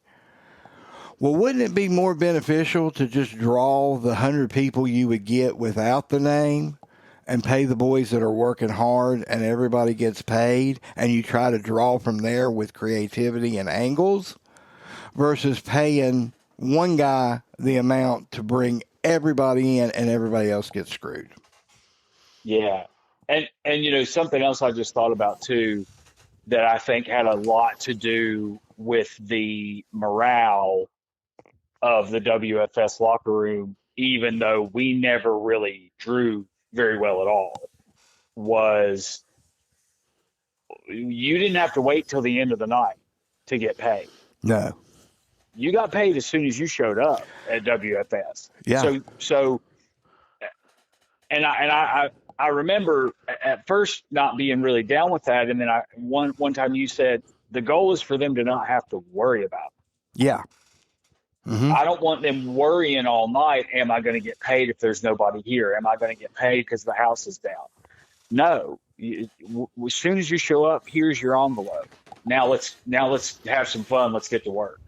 Well, wouldn't it be more beneficial to just draw the 100 people you would get without the name and pay the boys that are working hard and everybody gets paid, and you try to draw from there with creativity and angles versus paying one guy the amount to bring everybody in and everybody else gets screwed? Yeah. And something else I just thought about too that I think had a lot to do with the morale of the WFS locker room, even though we never really drew very well at all, was you didn't have to wait till the end of the night to get paid. No. You got paid as soon as you showed up at WFS. Yeah. So, and I remember at first not being really down with that, and then one time you said the goal is for them to not have to worry about it. Yeah. Mm-hmm. I don't want them worrying all night. Am I going to get paid if there's nobody here? Am I going to get paid because the house is down? No. As soon as you show up, here's your envelope. Now let's have some fun. Let's get to work.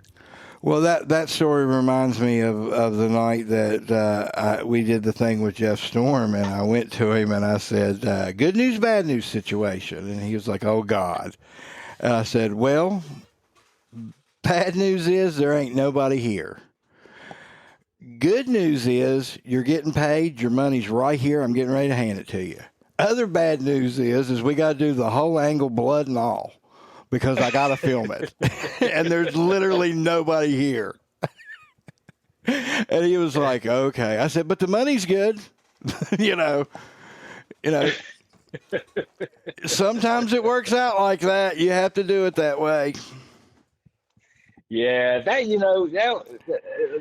Well, that story reminds me of the night that we did the thing with Jeff Storm, and I went to him and I said, good news, bad news situation. And he was like, oh, God. And I said, well, bad news is there ain't nobody here. Good news is you're getting paid. Your money's right here. I'm getting ready to hand it to you. Other bad news is we got to do the whole angle, blood and all, because I got to film it. And there's literally nobody here. And he was like, okay. I said, but the money's good. you know, sometimes it works out like that. You have to do it that way. Yeah,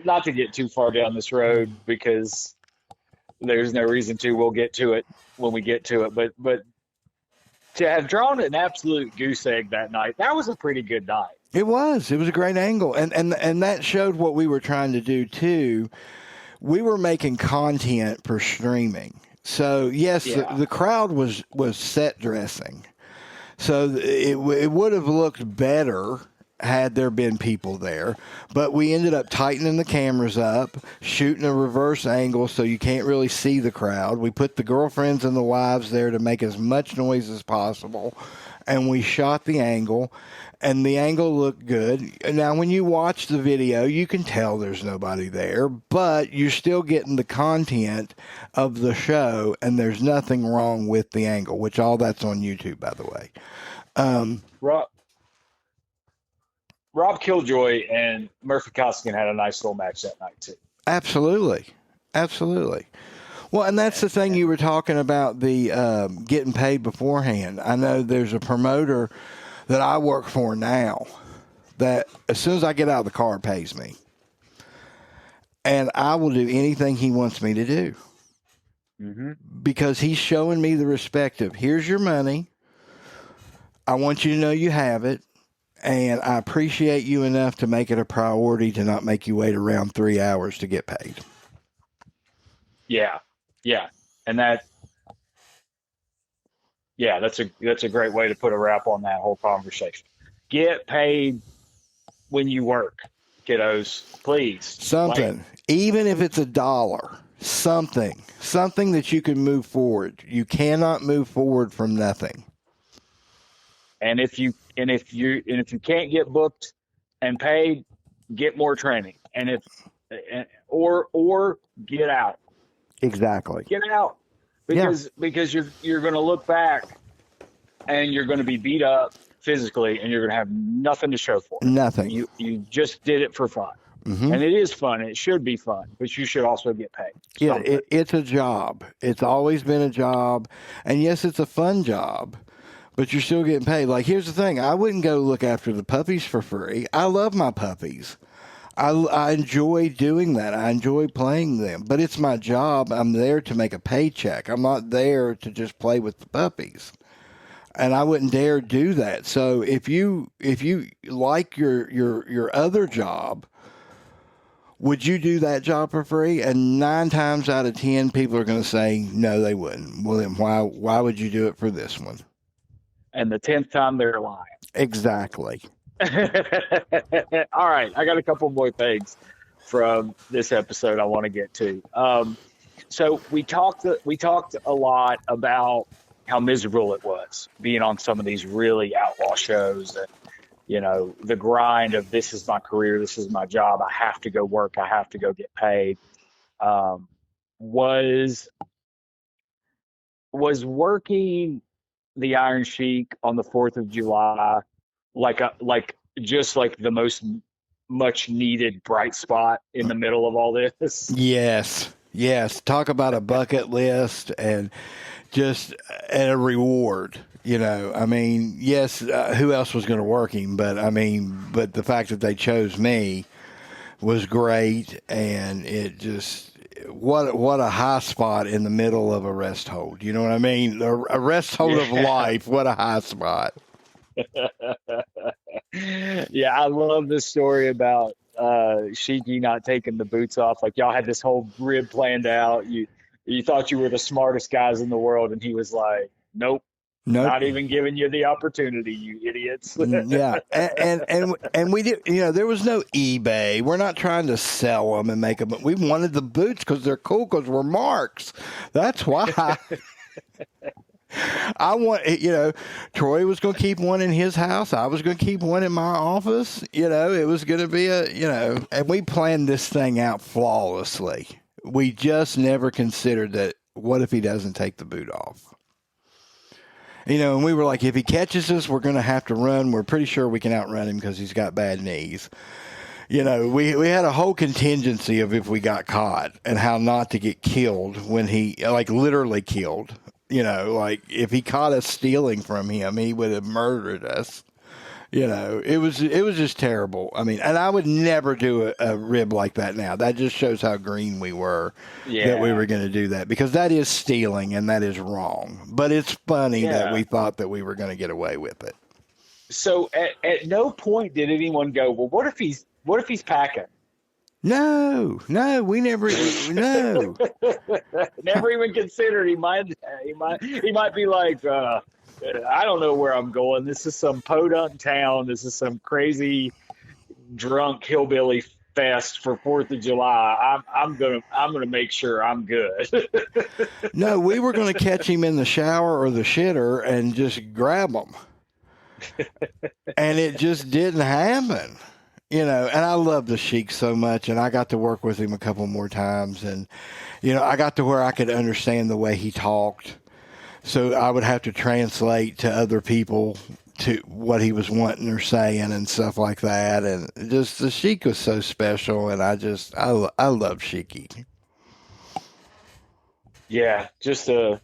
not to get too far down this road because there's no reason to. We'll get to it when we get to it. But to have drawn an absolute goose egg that night, that was a pretty good night. It was. It was a great angle. And that showed what we were trying to do, too. We were making content for streaming. So, yes, Yeah. the crowd was set dressing. So it would have looked better had there been people there. But we ended up tightening the cameras up, shooting a reverse angle so you can't really see the crowd. We put the girlfriends and the wives there to make as much noise as possible. And we shot the angle, and the angle looked good. Now, when you watch the video, you can tell there's nobody there, but you're still getting the content of the show, and there's nothing wrong with the angle, which all that's on YouTube, by the way. Rob Killjoy and Murphy Costigan had a nice little match that night, too. Absolutely. Well, and that's the thing you were talking about, the getting paid beforehand. I know there's a promoter that I work for now that as soon as I get out of the car, pays me. And I will do anything he wants me to do. Mm-hmm. Because he's showing me the respect of, here's your money. I want you to know you have it. And I appreciate you enough to make it a priority to not make you wait around 3 hours to get paid. Yeah. And that's a great way to put a wrap on that whole conversation. Get paid when you work, kiddos, please. Something, even if it's $1, something that you can move forward. You cannot move forward from nothing. And if you can't get booked and paid, get more training. Or get out. Exactly. Get out. Because you're going to look back and you're going to be beat up physically, and you're going to have nothing to show for it. Nothing. You just did it for fun. And it is fun. It should be fun, but you should also get paid Yeah, something. it's a job. It's always been a job. And yes, it's a fun job, but you're still getting paid. Like, here's the thing. I wouldn't go look after the puppies for free. I love my puppies. I enjoy doing that. I enjoy playing them, but it's my job. I'm there to make a paycheck. I'm not there to just play with the puppies. And I wouldn't dare do that. So if you like your other job, would you do that job for free? And 9 times out of 10, people are going to say no, they wouldn't. Well, then why would you do it for this one? And the 10th time they're lying. Exactly. All right, I got a couple more things from this episode I want to get to. So we talked a lot about how miserable it was being on some of these really outlaw shows, and the grind of this is my career, this is my job, I have to go work, I have to go get paid. Was working the Iron Sheik on the 4th of July just like the most much needed bright spot in the middle of all this? Yes. Talk about a bucket list and just a reward. I mean, yes, who else was going to work him? But the fact that they chose me was great, and it just what a high spot in the middle of a rest hold. You know what I mean? A rest hold of life. What a high spot. Yeah, I love this story about Sheiky not taking the boots off. Like, y'all had this whole rib planned out. You thought you were the smartest guys in the world, and he was like, "Nope, not even giving you the opportunity, you idiots." Yeah, and we did. There was no eBay. We're not trying to sell them and make them. We wanted the boots because they're cool. Because we're Marks. That's why. I want, Troy was going to keep one in his house. I was going to keep one in my office. It was going to be and we planned this thing out flawlessly. We just never considered that. What if he doesn't take the boot off? And we were like, if he catches us, we're going to have to run. We're pretty sure we can outrun him because he's got bad knees. We had a whole contingency of if we got caught and how not to get killed when he, literally killed. Like if he caught us stealing from him, he would have murdered us. It was just terrible. I mean, and I would never do a rib like that now. That just shows how green we were that we were going to do that, because that is stealing and that is wrong. But it's funny that we thought that we were going to get away with it. So at no point did anyone go, well, what if he's packing? No, we never, no. Never even considered he might be like, I don't know where I'm going. This is some podunk town. This is some crazy drunk hillbilly fest for 4th of July. I'm gonna make sure I'm good. No, we were gonna catch him in the shower or the shitter and just grab him, and it just didn't happen. And I love the Sheik so much, and I got to work with him a couple more times, and I got to where I could understand the way he talked. So I would have to translate to other people to what he was wanting or saying and stuff like that. And just the Sheik was so special, and I love Sheiky. Yeah, just a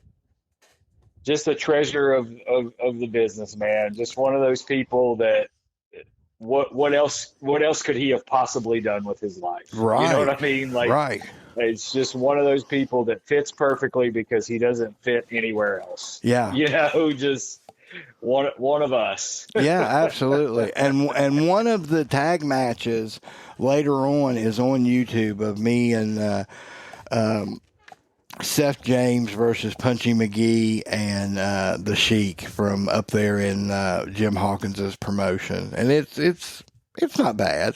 treasure of the business, man. Just one of those people that what else could he have possibly done with his life? Right. You know what I mean? Like, right. It's just one of those people that fits perfectly because he doesn't fit anywhere else. Yeah. Just one of us. Yeah, absolutely. And one of the tag matches later on is on YouTube of me and Seth James versus Punchy McGee and the Sheik from up there in Jim Hawkins's promotion. And it's not bad.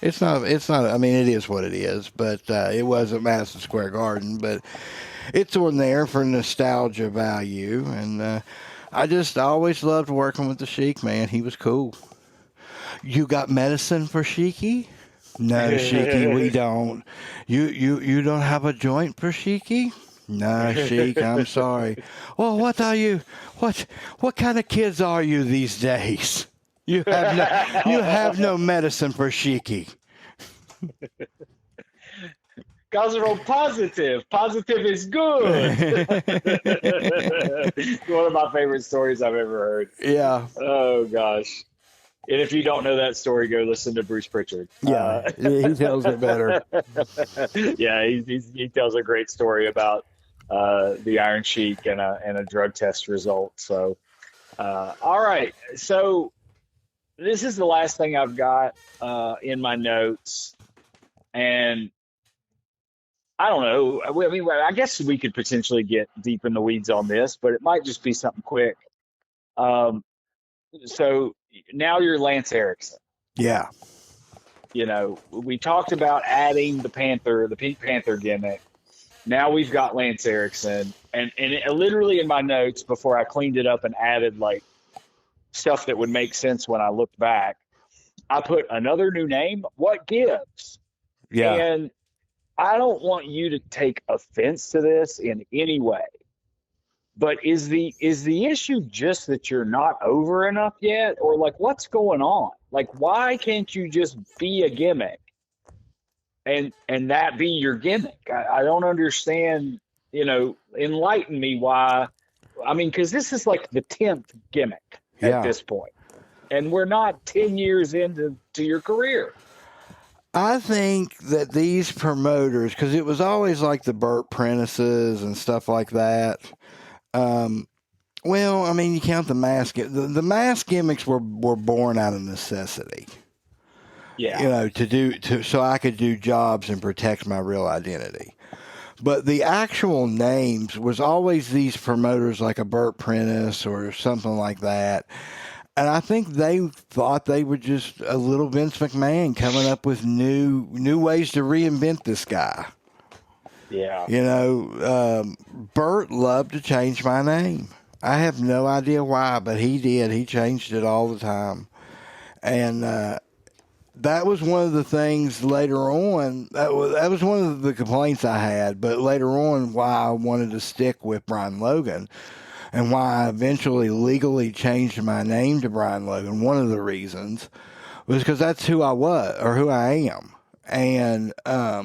It's not, I mean, it is what it is, but it was at Madison Square Garden, but it's on there for nostalgia value. And I always loved working with the Sheik, man. He was cool. You got medicine for Sheiky? No, Sheiky, we don't. You don't have a joint for Sheiky? No, Sheik, I'm sorry. Well, what kind of kids are you these days? You have no medicine for Sheiky. Guys are all positive. Positive is good. One of my favorite stories I've ever heard. Yeah, Oh gosh. And if you don't know that story, go listen to Bruce Pritchard. yeah, he tells it better. Yeah, he tells a great story about the Iron Sheik and a drug test result. So, all right. So this is the last thing I've got in my notes, and I don't know. I mean, I guess we could potentially get deep in the weeds on this, but it might just be something quick. Um, so now you're Lance Erickson. Yeah, We talked about adding the Pink Panther gimmick. Now we've got Lance Erickson, and literally in my notes before I cleaned it up and added like stuff that would make sense when I looked back, I put another new name. What gives? yeah. And I don't want you to take offense to this in any way, but is the issue just that you're not over enough yet, or like what's going on? Like why can't you just be a gimmick and that be your gimmick? I don't understand. Enlighten me why. I mean, because this is like the 10th gimmick at Yeah. this point, and we're not 10 years into your career. I think that these promoters, because it was always like the Burt Prentices and stuff like that. Well, I mean, you count the mask. The mask gimmicks were born out of necessity. Yeah. So I could do jobs and protect my real identity. But the actual names was always these promoters like a Burt Prentice or something like that. And I think they thought they were just a little Vince McMahon coming up with new ways to reinvent this guy. Yeah. Burt loved to change my name. I have no idea why, but he did. He changed it all the time. And that was one of the things later on. That was one of the complaints I had. But later on, why I wanted to stick with Brian Logan and why I eventually legally changed my name to Brian Logan, one of the reasons was because that's who I was or who I am. And I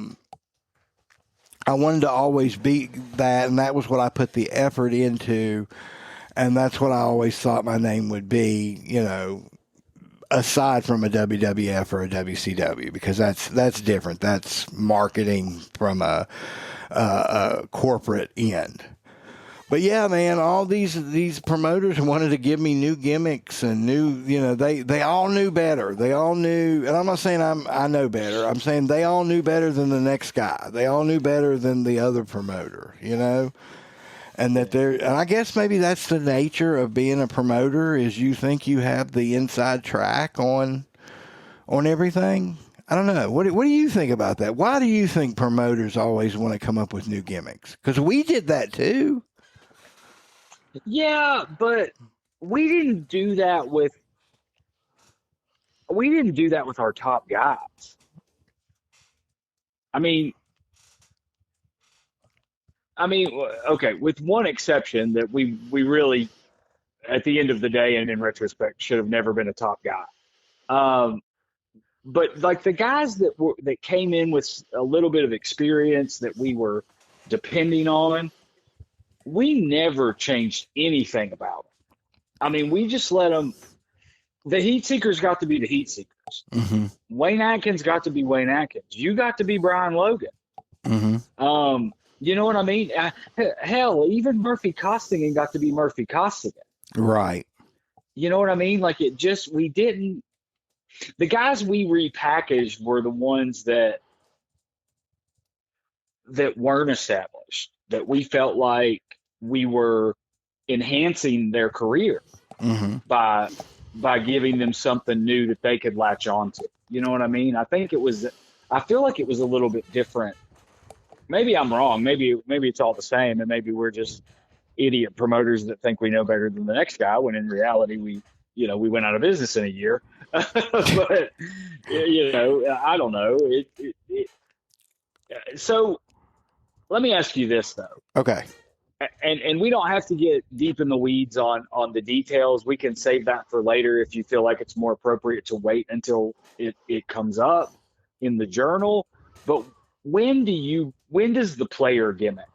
wanted to always be that, and that was what I put the effort into. And that's what I always thought my name would be, aside from a WWF or a WCW, because that's different. That's marketing from a corporate end. But yeah, man, all these promoters wanted to give me new gimmicks and they all knew better. They all knew, and I'm not saying I know better. I'm saying they all knew better than the next guy. They all knew better than the other promoter, And and I guess maybe that's the nature of being a promoter is you think you have the inside track on everything. I don't know. What do you think about that? Why do you think promoters always want to come up with new gimmicks? Because we did that too. Yeah, but we didn't do that with our top guys. I mean, okay, with one exception that we really, at the end of the day and in retrospect, should have never been a top guy. But like the guys that came in with a little bit of experience that we were depending on, we never changed anything about them. I mean, we just let them. The Heat Seekers got to be the Heat Seekers. Mm-hmm. Wayne Atkins got to be Wayne Atkins. You got to be Brian Logan. Mm-hmm. You know what I mean? Hell, even Murphy Costigan got to be Murphy Costigan. Right. You know what I mean? Like we didn't. The guys we repackaged were the ones that weren't established, that we felt like we were enhancing their career Mm-hmm. by giving them something new that they could latch on to. You know what I mean? I feel like it was a little bit different. Maybe I'm wrong. Maybe it's all the same, and maybe we're just idiot promoters that think we know better than the next guy, when in reality we went out of business in a year. But I don't know. So let me ask you this though. Okay. And we don't have to get deep in the weeds on the details. We can save that for later if you feel like it's more appropriate to wait until it comes up in the journal. But when does the player gimmick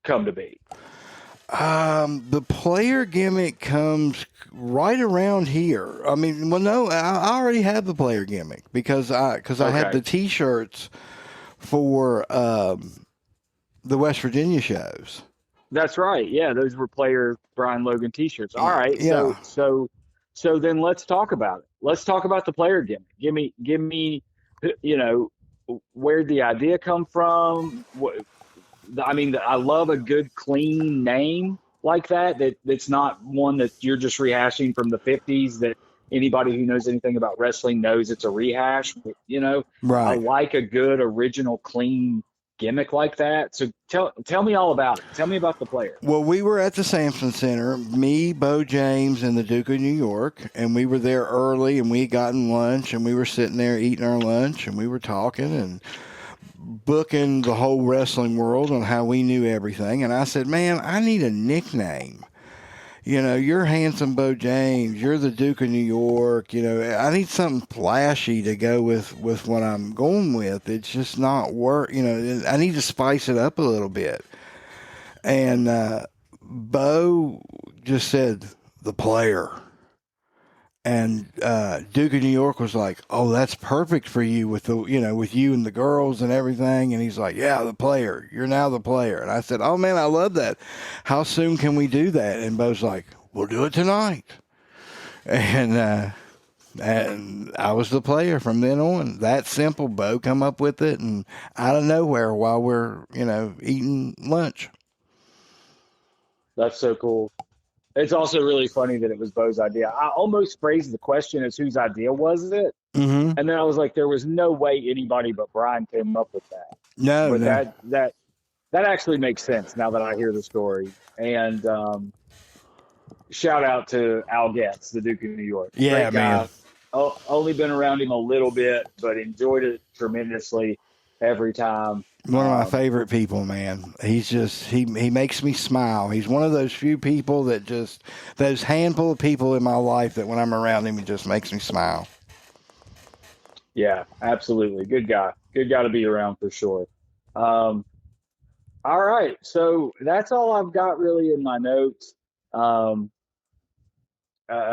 come to be? The player gimmick comes right around here. I mean, well, no, I already have the player gimmick because I had the T-shirts for the West Virginia shows. That's right. Yeah, those were player Brian Logan T-shirts. All right. Yeah. So then let's talk about it. Let's talk about the player gimmick. Give me, you know, where'd the idea come from? I mean, I love a good, clean name like that's not one that you're just rehashing from the 50s that anybody who knows anything about wrestling knows it's a rehash. You know, Right. I like a good, original, clean gimmick like that. So tell me all about it. Tell me about the player. Well, we were at the Sampson Center, me, Bo James, and the Duke of New York, and we were there early, and we had gotten lunch, and we were sitting there eating our lunch, and we were talking and booking the whole wrestling world on how we knew everything. And I said, man, I need a nickname. You know, you're handsome Bo James. You're the Duke of New York. You know, I need something flashy to go with what I'm going with. It's just not work. You know, I need to spice it up a little bit. And Bo just said, the player. And Duke of New York was like, oh, that's perfect for you with with you and the girls and everything. And he's like, yeah, the player. You're now the player. And I said, oh, man, I love that. How soon can we do that? And Bo's like, we'll do it tonight. And I was the player from then on. That simple. Bo come up with it and out of nowhere while we're, eating lunch. That's so cool. It's also really funny that it was Bo's idea. I almost phrased the question as whose idea was it? Mm-hmm. And then I was like, there was no way anybody but Brian came up with that. No, but that actually makes sense now that I hear the story. And shout out to Al Getz, the Duke of New York. Yeah, Great guy. man. Only been around him a little bit, but enjoyed it tremendously every time. One of my favorite people, man. He's just, he makes me smile. He's one of those few people that those handful of people in my life that when I'm around him, he just makes me smile. Yeah, absolutely. Good guy. Good guy to be around for sure. All right. So that's all I've got really in my notes. I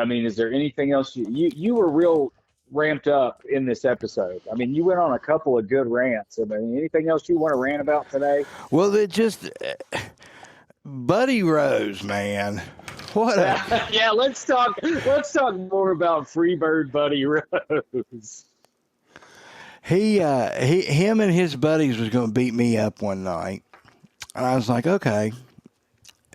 mean, is there anything else? You were real ramped up in this episode. I mean, you went on a couple of good rants. I mean, anything else you want to rant about today? Well, it just Buddy Rose, man. What a yeah, let's talk more about Freebird Buddy Rose. Him and his buddies was going to beat me up one night. And I was like, okay.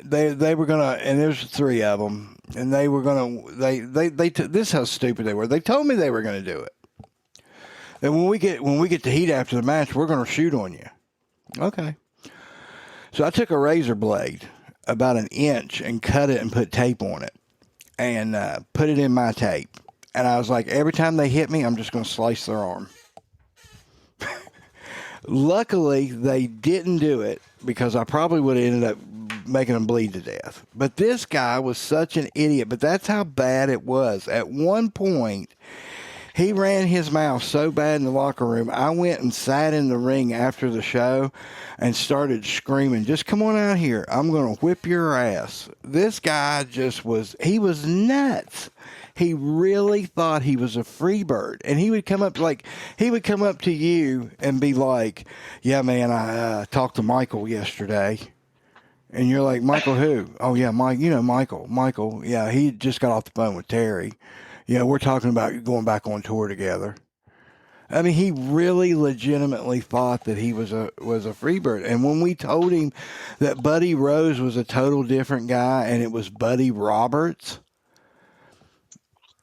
They were gonna, and there's three of them, and they were gonna. This is how stupid they were. They told me they were gonna do it. And when we get to heat after the match, we're gonna shoot on you. Okay. So I took a razor blade about an inch and cut it and put tape on it, and put it in my tape. And I was like, every time they hit me, I'm just gonna slice their arm. Luckily, they didn't do it because I probably would have ended up making them bleed to death. But this guy was such an idiot. But that's how bad it was. At one point, he ran his mouth so bad in the locker room, I went and sat in the ring after the show and started screaming, just come on out here. I'm going to whip your ass. This guy he was nuts. He really thought he was a free bird. And he would come up to you and be like, yeah, man, I talked to Michael yesterday. And you're like, Michael who? Oh, yeah, Mike. You know Michael. Michael, yeah, he just got off the phone with Terry. Yeah, we're talking about going back on tour together. I mean, he really legitimately thought that he was a freebird. And when we told him that Buddy Rose was a total different guy and it was Buddy Roberts,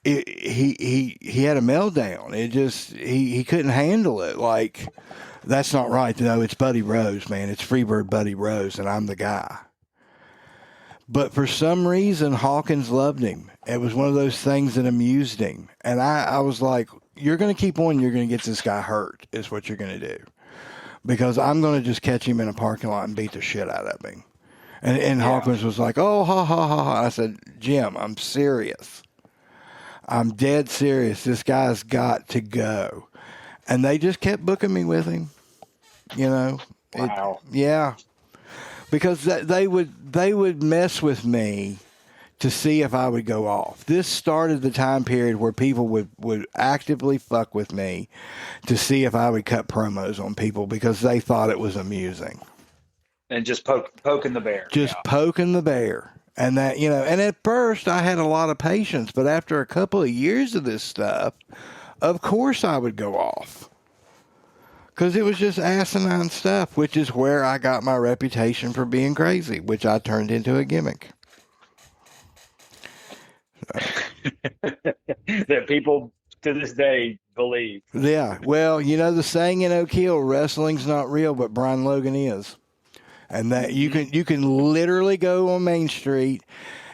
he had a meltdown. It just he couldn't handle it. Like, that's not right. No, it's Buddy Rose, man. It's Freebird Buddy Rose, and I'm the guy. But for some reason, Hawkins loved him. It was one of those things that amused him. And I was like, you're going to keep on, you're going to get this guy hurt, is what you're going to do. because I'm going to just catch him in a parking lot and beat the shit out of him. And Yeah. Hawkins was like, oh, ha, ha, ha, ha. I said, Jim, I'm serious. I'm dead serious. This guy's got to go. And they just kept booking me with him. You know? Wow. Yeah. Because they would mess with me to see if I would go off. This started the time period where people would actively fuck with me to see if I would cut promos on people because they thought it was amusing. And just poking the bear. Just poking the bear. And that, you know, and at first I had a lot of patience, but after a couple of years of this stuff, of course I would go off. Because it was just asinine stuff, which is where I got my reputation for being crazy, which I turned into a gimmick. That people to this day believe. Yeah. Well, you know the saying in Oak Hill, wrestling's not real, but Brian Logan is. And that you can literally go on Main Street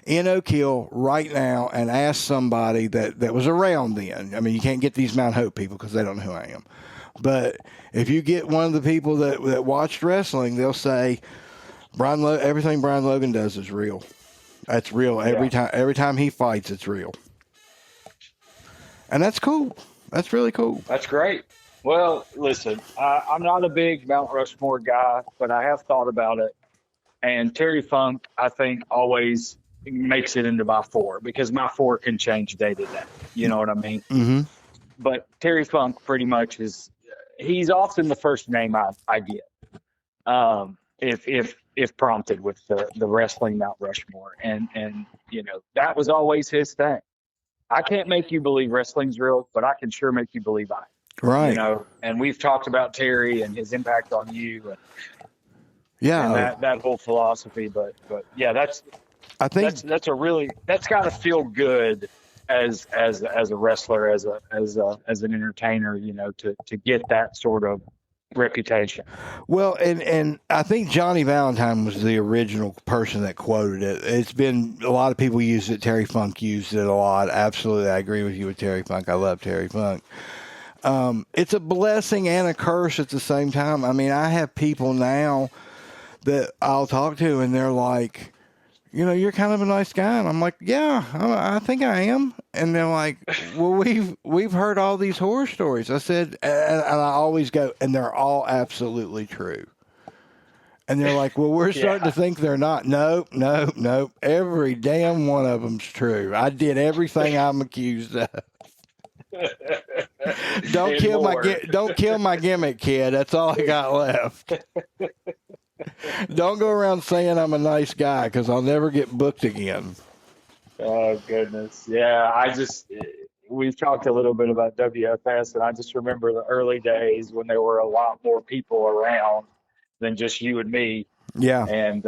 in Oak Hill right now and ask somebody that was around then. I mean, you can't get these Mount Hope people because they don't know who I am. But if you get one of the people that watched wrestling, they'll say, everything Brian Logan does is real. That's real every time. Every time he fights, it's real. And that's cool. That's really cool. That's great. Well, listen, I'm not a big Mount Rushmore guy, but I have thought about it. And Terry Funk, I think, always makes it into my 4 because my 4 can change day to day. You know what I mean? Mm-hmm. But Terry Funk pretty much he's often the first name I get if prompted with the wrestling Mount Rushmore. And you know, that was always his thing. I can't make you believe wrestling's real, but I can sure make you believe I am. Right. You know, and we've talked about Terry and his impact on you, and that whole philosophy. But yeah, that's got to feel good as a wrestler, as an entertainer, you know, to get that sort of reputation. Well, and I think Johnny Valentine was the original person that quoted it. It's been a lot of people use it. Terry Funk used it a lot. Absolutely, I agree with you with Terry Funk. I love Terry Funk. It's a blessing and a curse at the same time. I mean, I have people now that I'll talk to, and they're like, you know, you're kind of a nice guy. And I'm like, yeah, I think I am. And they're like, well, we've heard all these horror stories. I said, and I always go, and they're all absolutely true. And they're like, well, we're starting to think they're not. Nope. Every damn one of them's true. I did everything I'm accused of. Don't kill my gimmick, kid. That's all I got left. Don't go around saying I'm a nice guy because I'll never get booked again. Oh goodness, yeah. We've talked a little bit about WFS, and I just remember the early days when there were a lot more people around than just you and me. Yeah. And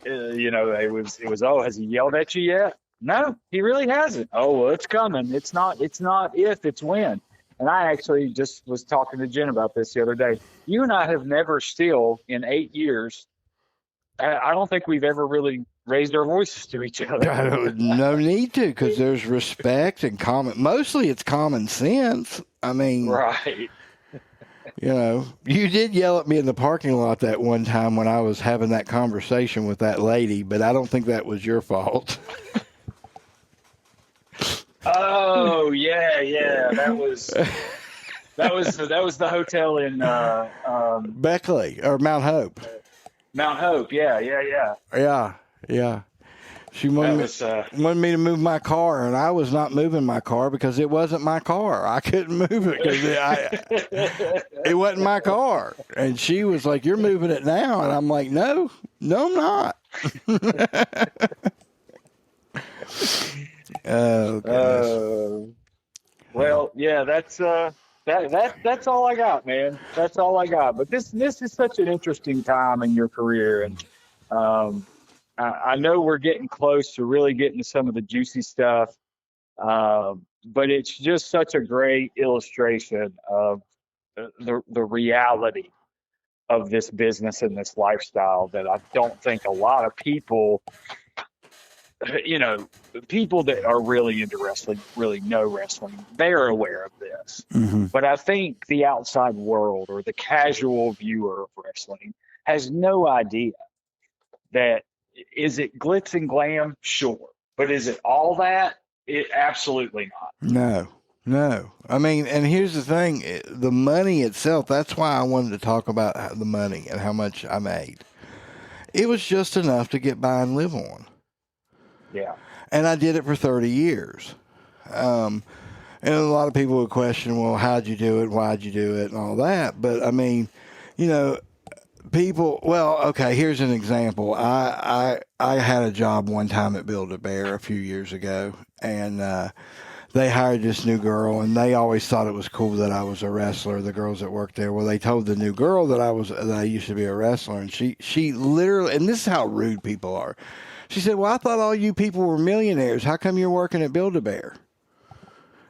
you know, it was. Oh, has he yelled at you yet? No, he really hasn't. Oh, well, it's coming. It's not if, it's when. And I actually just was talking to Jen about this the other day. You and I have never still, in 8 years, I don't think we've ever really raised our voices to each other. No need to, because there's respect and mostly it's common sense. I mean, right. You know, you did yell at me in the parking lot that one time when I was having that conversation with that lady, but I don't think that was your fault. Oh yeah, that was the hotel in Beckley or Mount Hope. Mount Hope, yeah. She wanted me to move my car, and I was not moving my car because it wasn't my car. I couldn't move it because it wasn't my car. And she was like, "You're moving it now," and I'm like, "No, I'm not." Oh, well, yeah, that's all I got, man. That's all I got. But this is such an interesting time in your career, and I know we're getting close to really getting to some of the juicy stuff, but it's just such a great illustration of the reality of this business and this lifestyle that I don't think a lot of people you know, people that are really into wrestling, really know wrestling, they're aware of this. Mm-hmm. But I think the outside world or the casual viewer of wrestling has no idea that is it glitz and glam? Sure. But is it all that? It absolutely not. No, no. I mean, and here's the thing: the money itself. That's why I wanted to talk about the money and how much I made. It was just enough to get by and live on, Yeah. and I did it for 30 years. And a lot of people would question, well, how'd you do it? Why'd you do it? And all that. But I mean, you know, people. Well, okay. Here's an example. I had a job one time at Build-A-Bear a few years ago, and they hired this new girl, and they always thought it was cool that I was a wrestler. The girls that worked there. Well, they told the new girl that I used to be a wrestler, and she literally. And this is how rude people are. She said, "Well, I thought all you people were millionaires. How come you're working at Build-A-Bear?"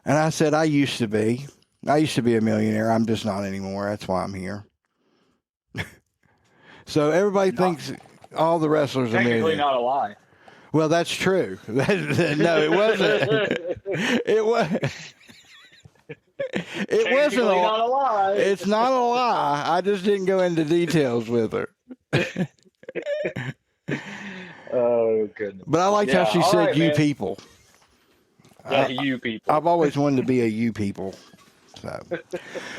And I said, I used to be. I used to be a millionaire. I'm just not anymore. That's why I'm here. So everybody thinks all the wrestlers are Technically millionaires. not a lie. Well, that's true. No, it wasn't. It was. It wasn't Not a lie. It's not a lie. I just didn't go into details with her. Oh goodness. But I liked how she all said right, "you man. people." Yeah, you people. I've always wanted to be a "you people." So,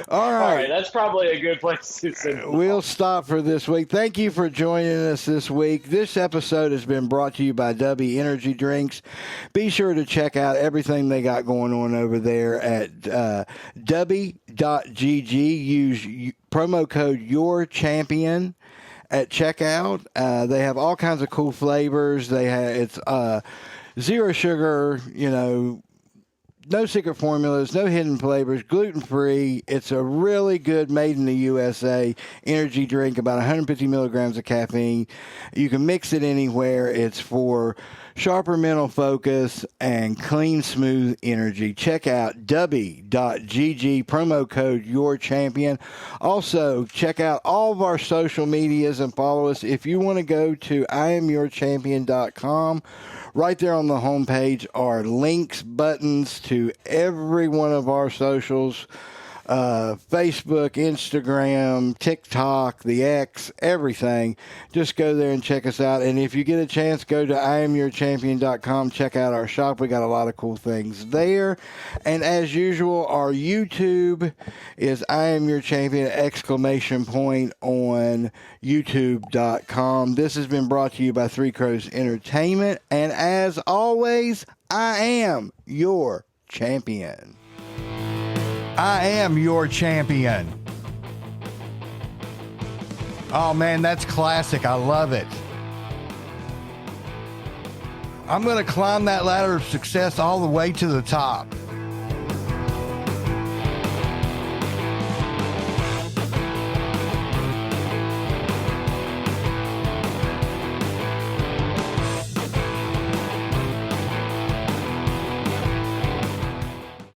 all All right. right, that's probably a good place to sit. We'll stop for this week. Thank you for joining us this week. This episode has been brought to you by W Energy Drinks. Be sure to check out everything they got going on over there at W.GG. Use promo code YourChampion at checkout. They have all kinds of cool flavors. It's zero sugar, no secret formulas, no hidden flavors, gluten-free. It's a really good made in the USA energy drink, about 150 milligrams of caffeine. You can mix it anywhere. It's for sharper mental focus and clean, smooth energy. Check out W.GG, promo code YourChampion. Also, check out all of our social medias and follow us. If you want to go to IamYourChampion.com, right there on the homepage are links, buttons to every one of our socials, Facebook, Instagram, TikTok, the X, everything. Just go there and check us out. And if you get a chance, go to IamYourChampion.com. Check out our shop. We got a lot of cool things there. And as usual, our YouTube is I Am Your Champion, ! on YouTube.com. This has been brought to you by Three Crows Entertainment. And as always, I am your champion. I am your champion. Oh man, that's classic. I love it. I'm going to climb that ladder of success all the way to the top.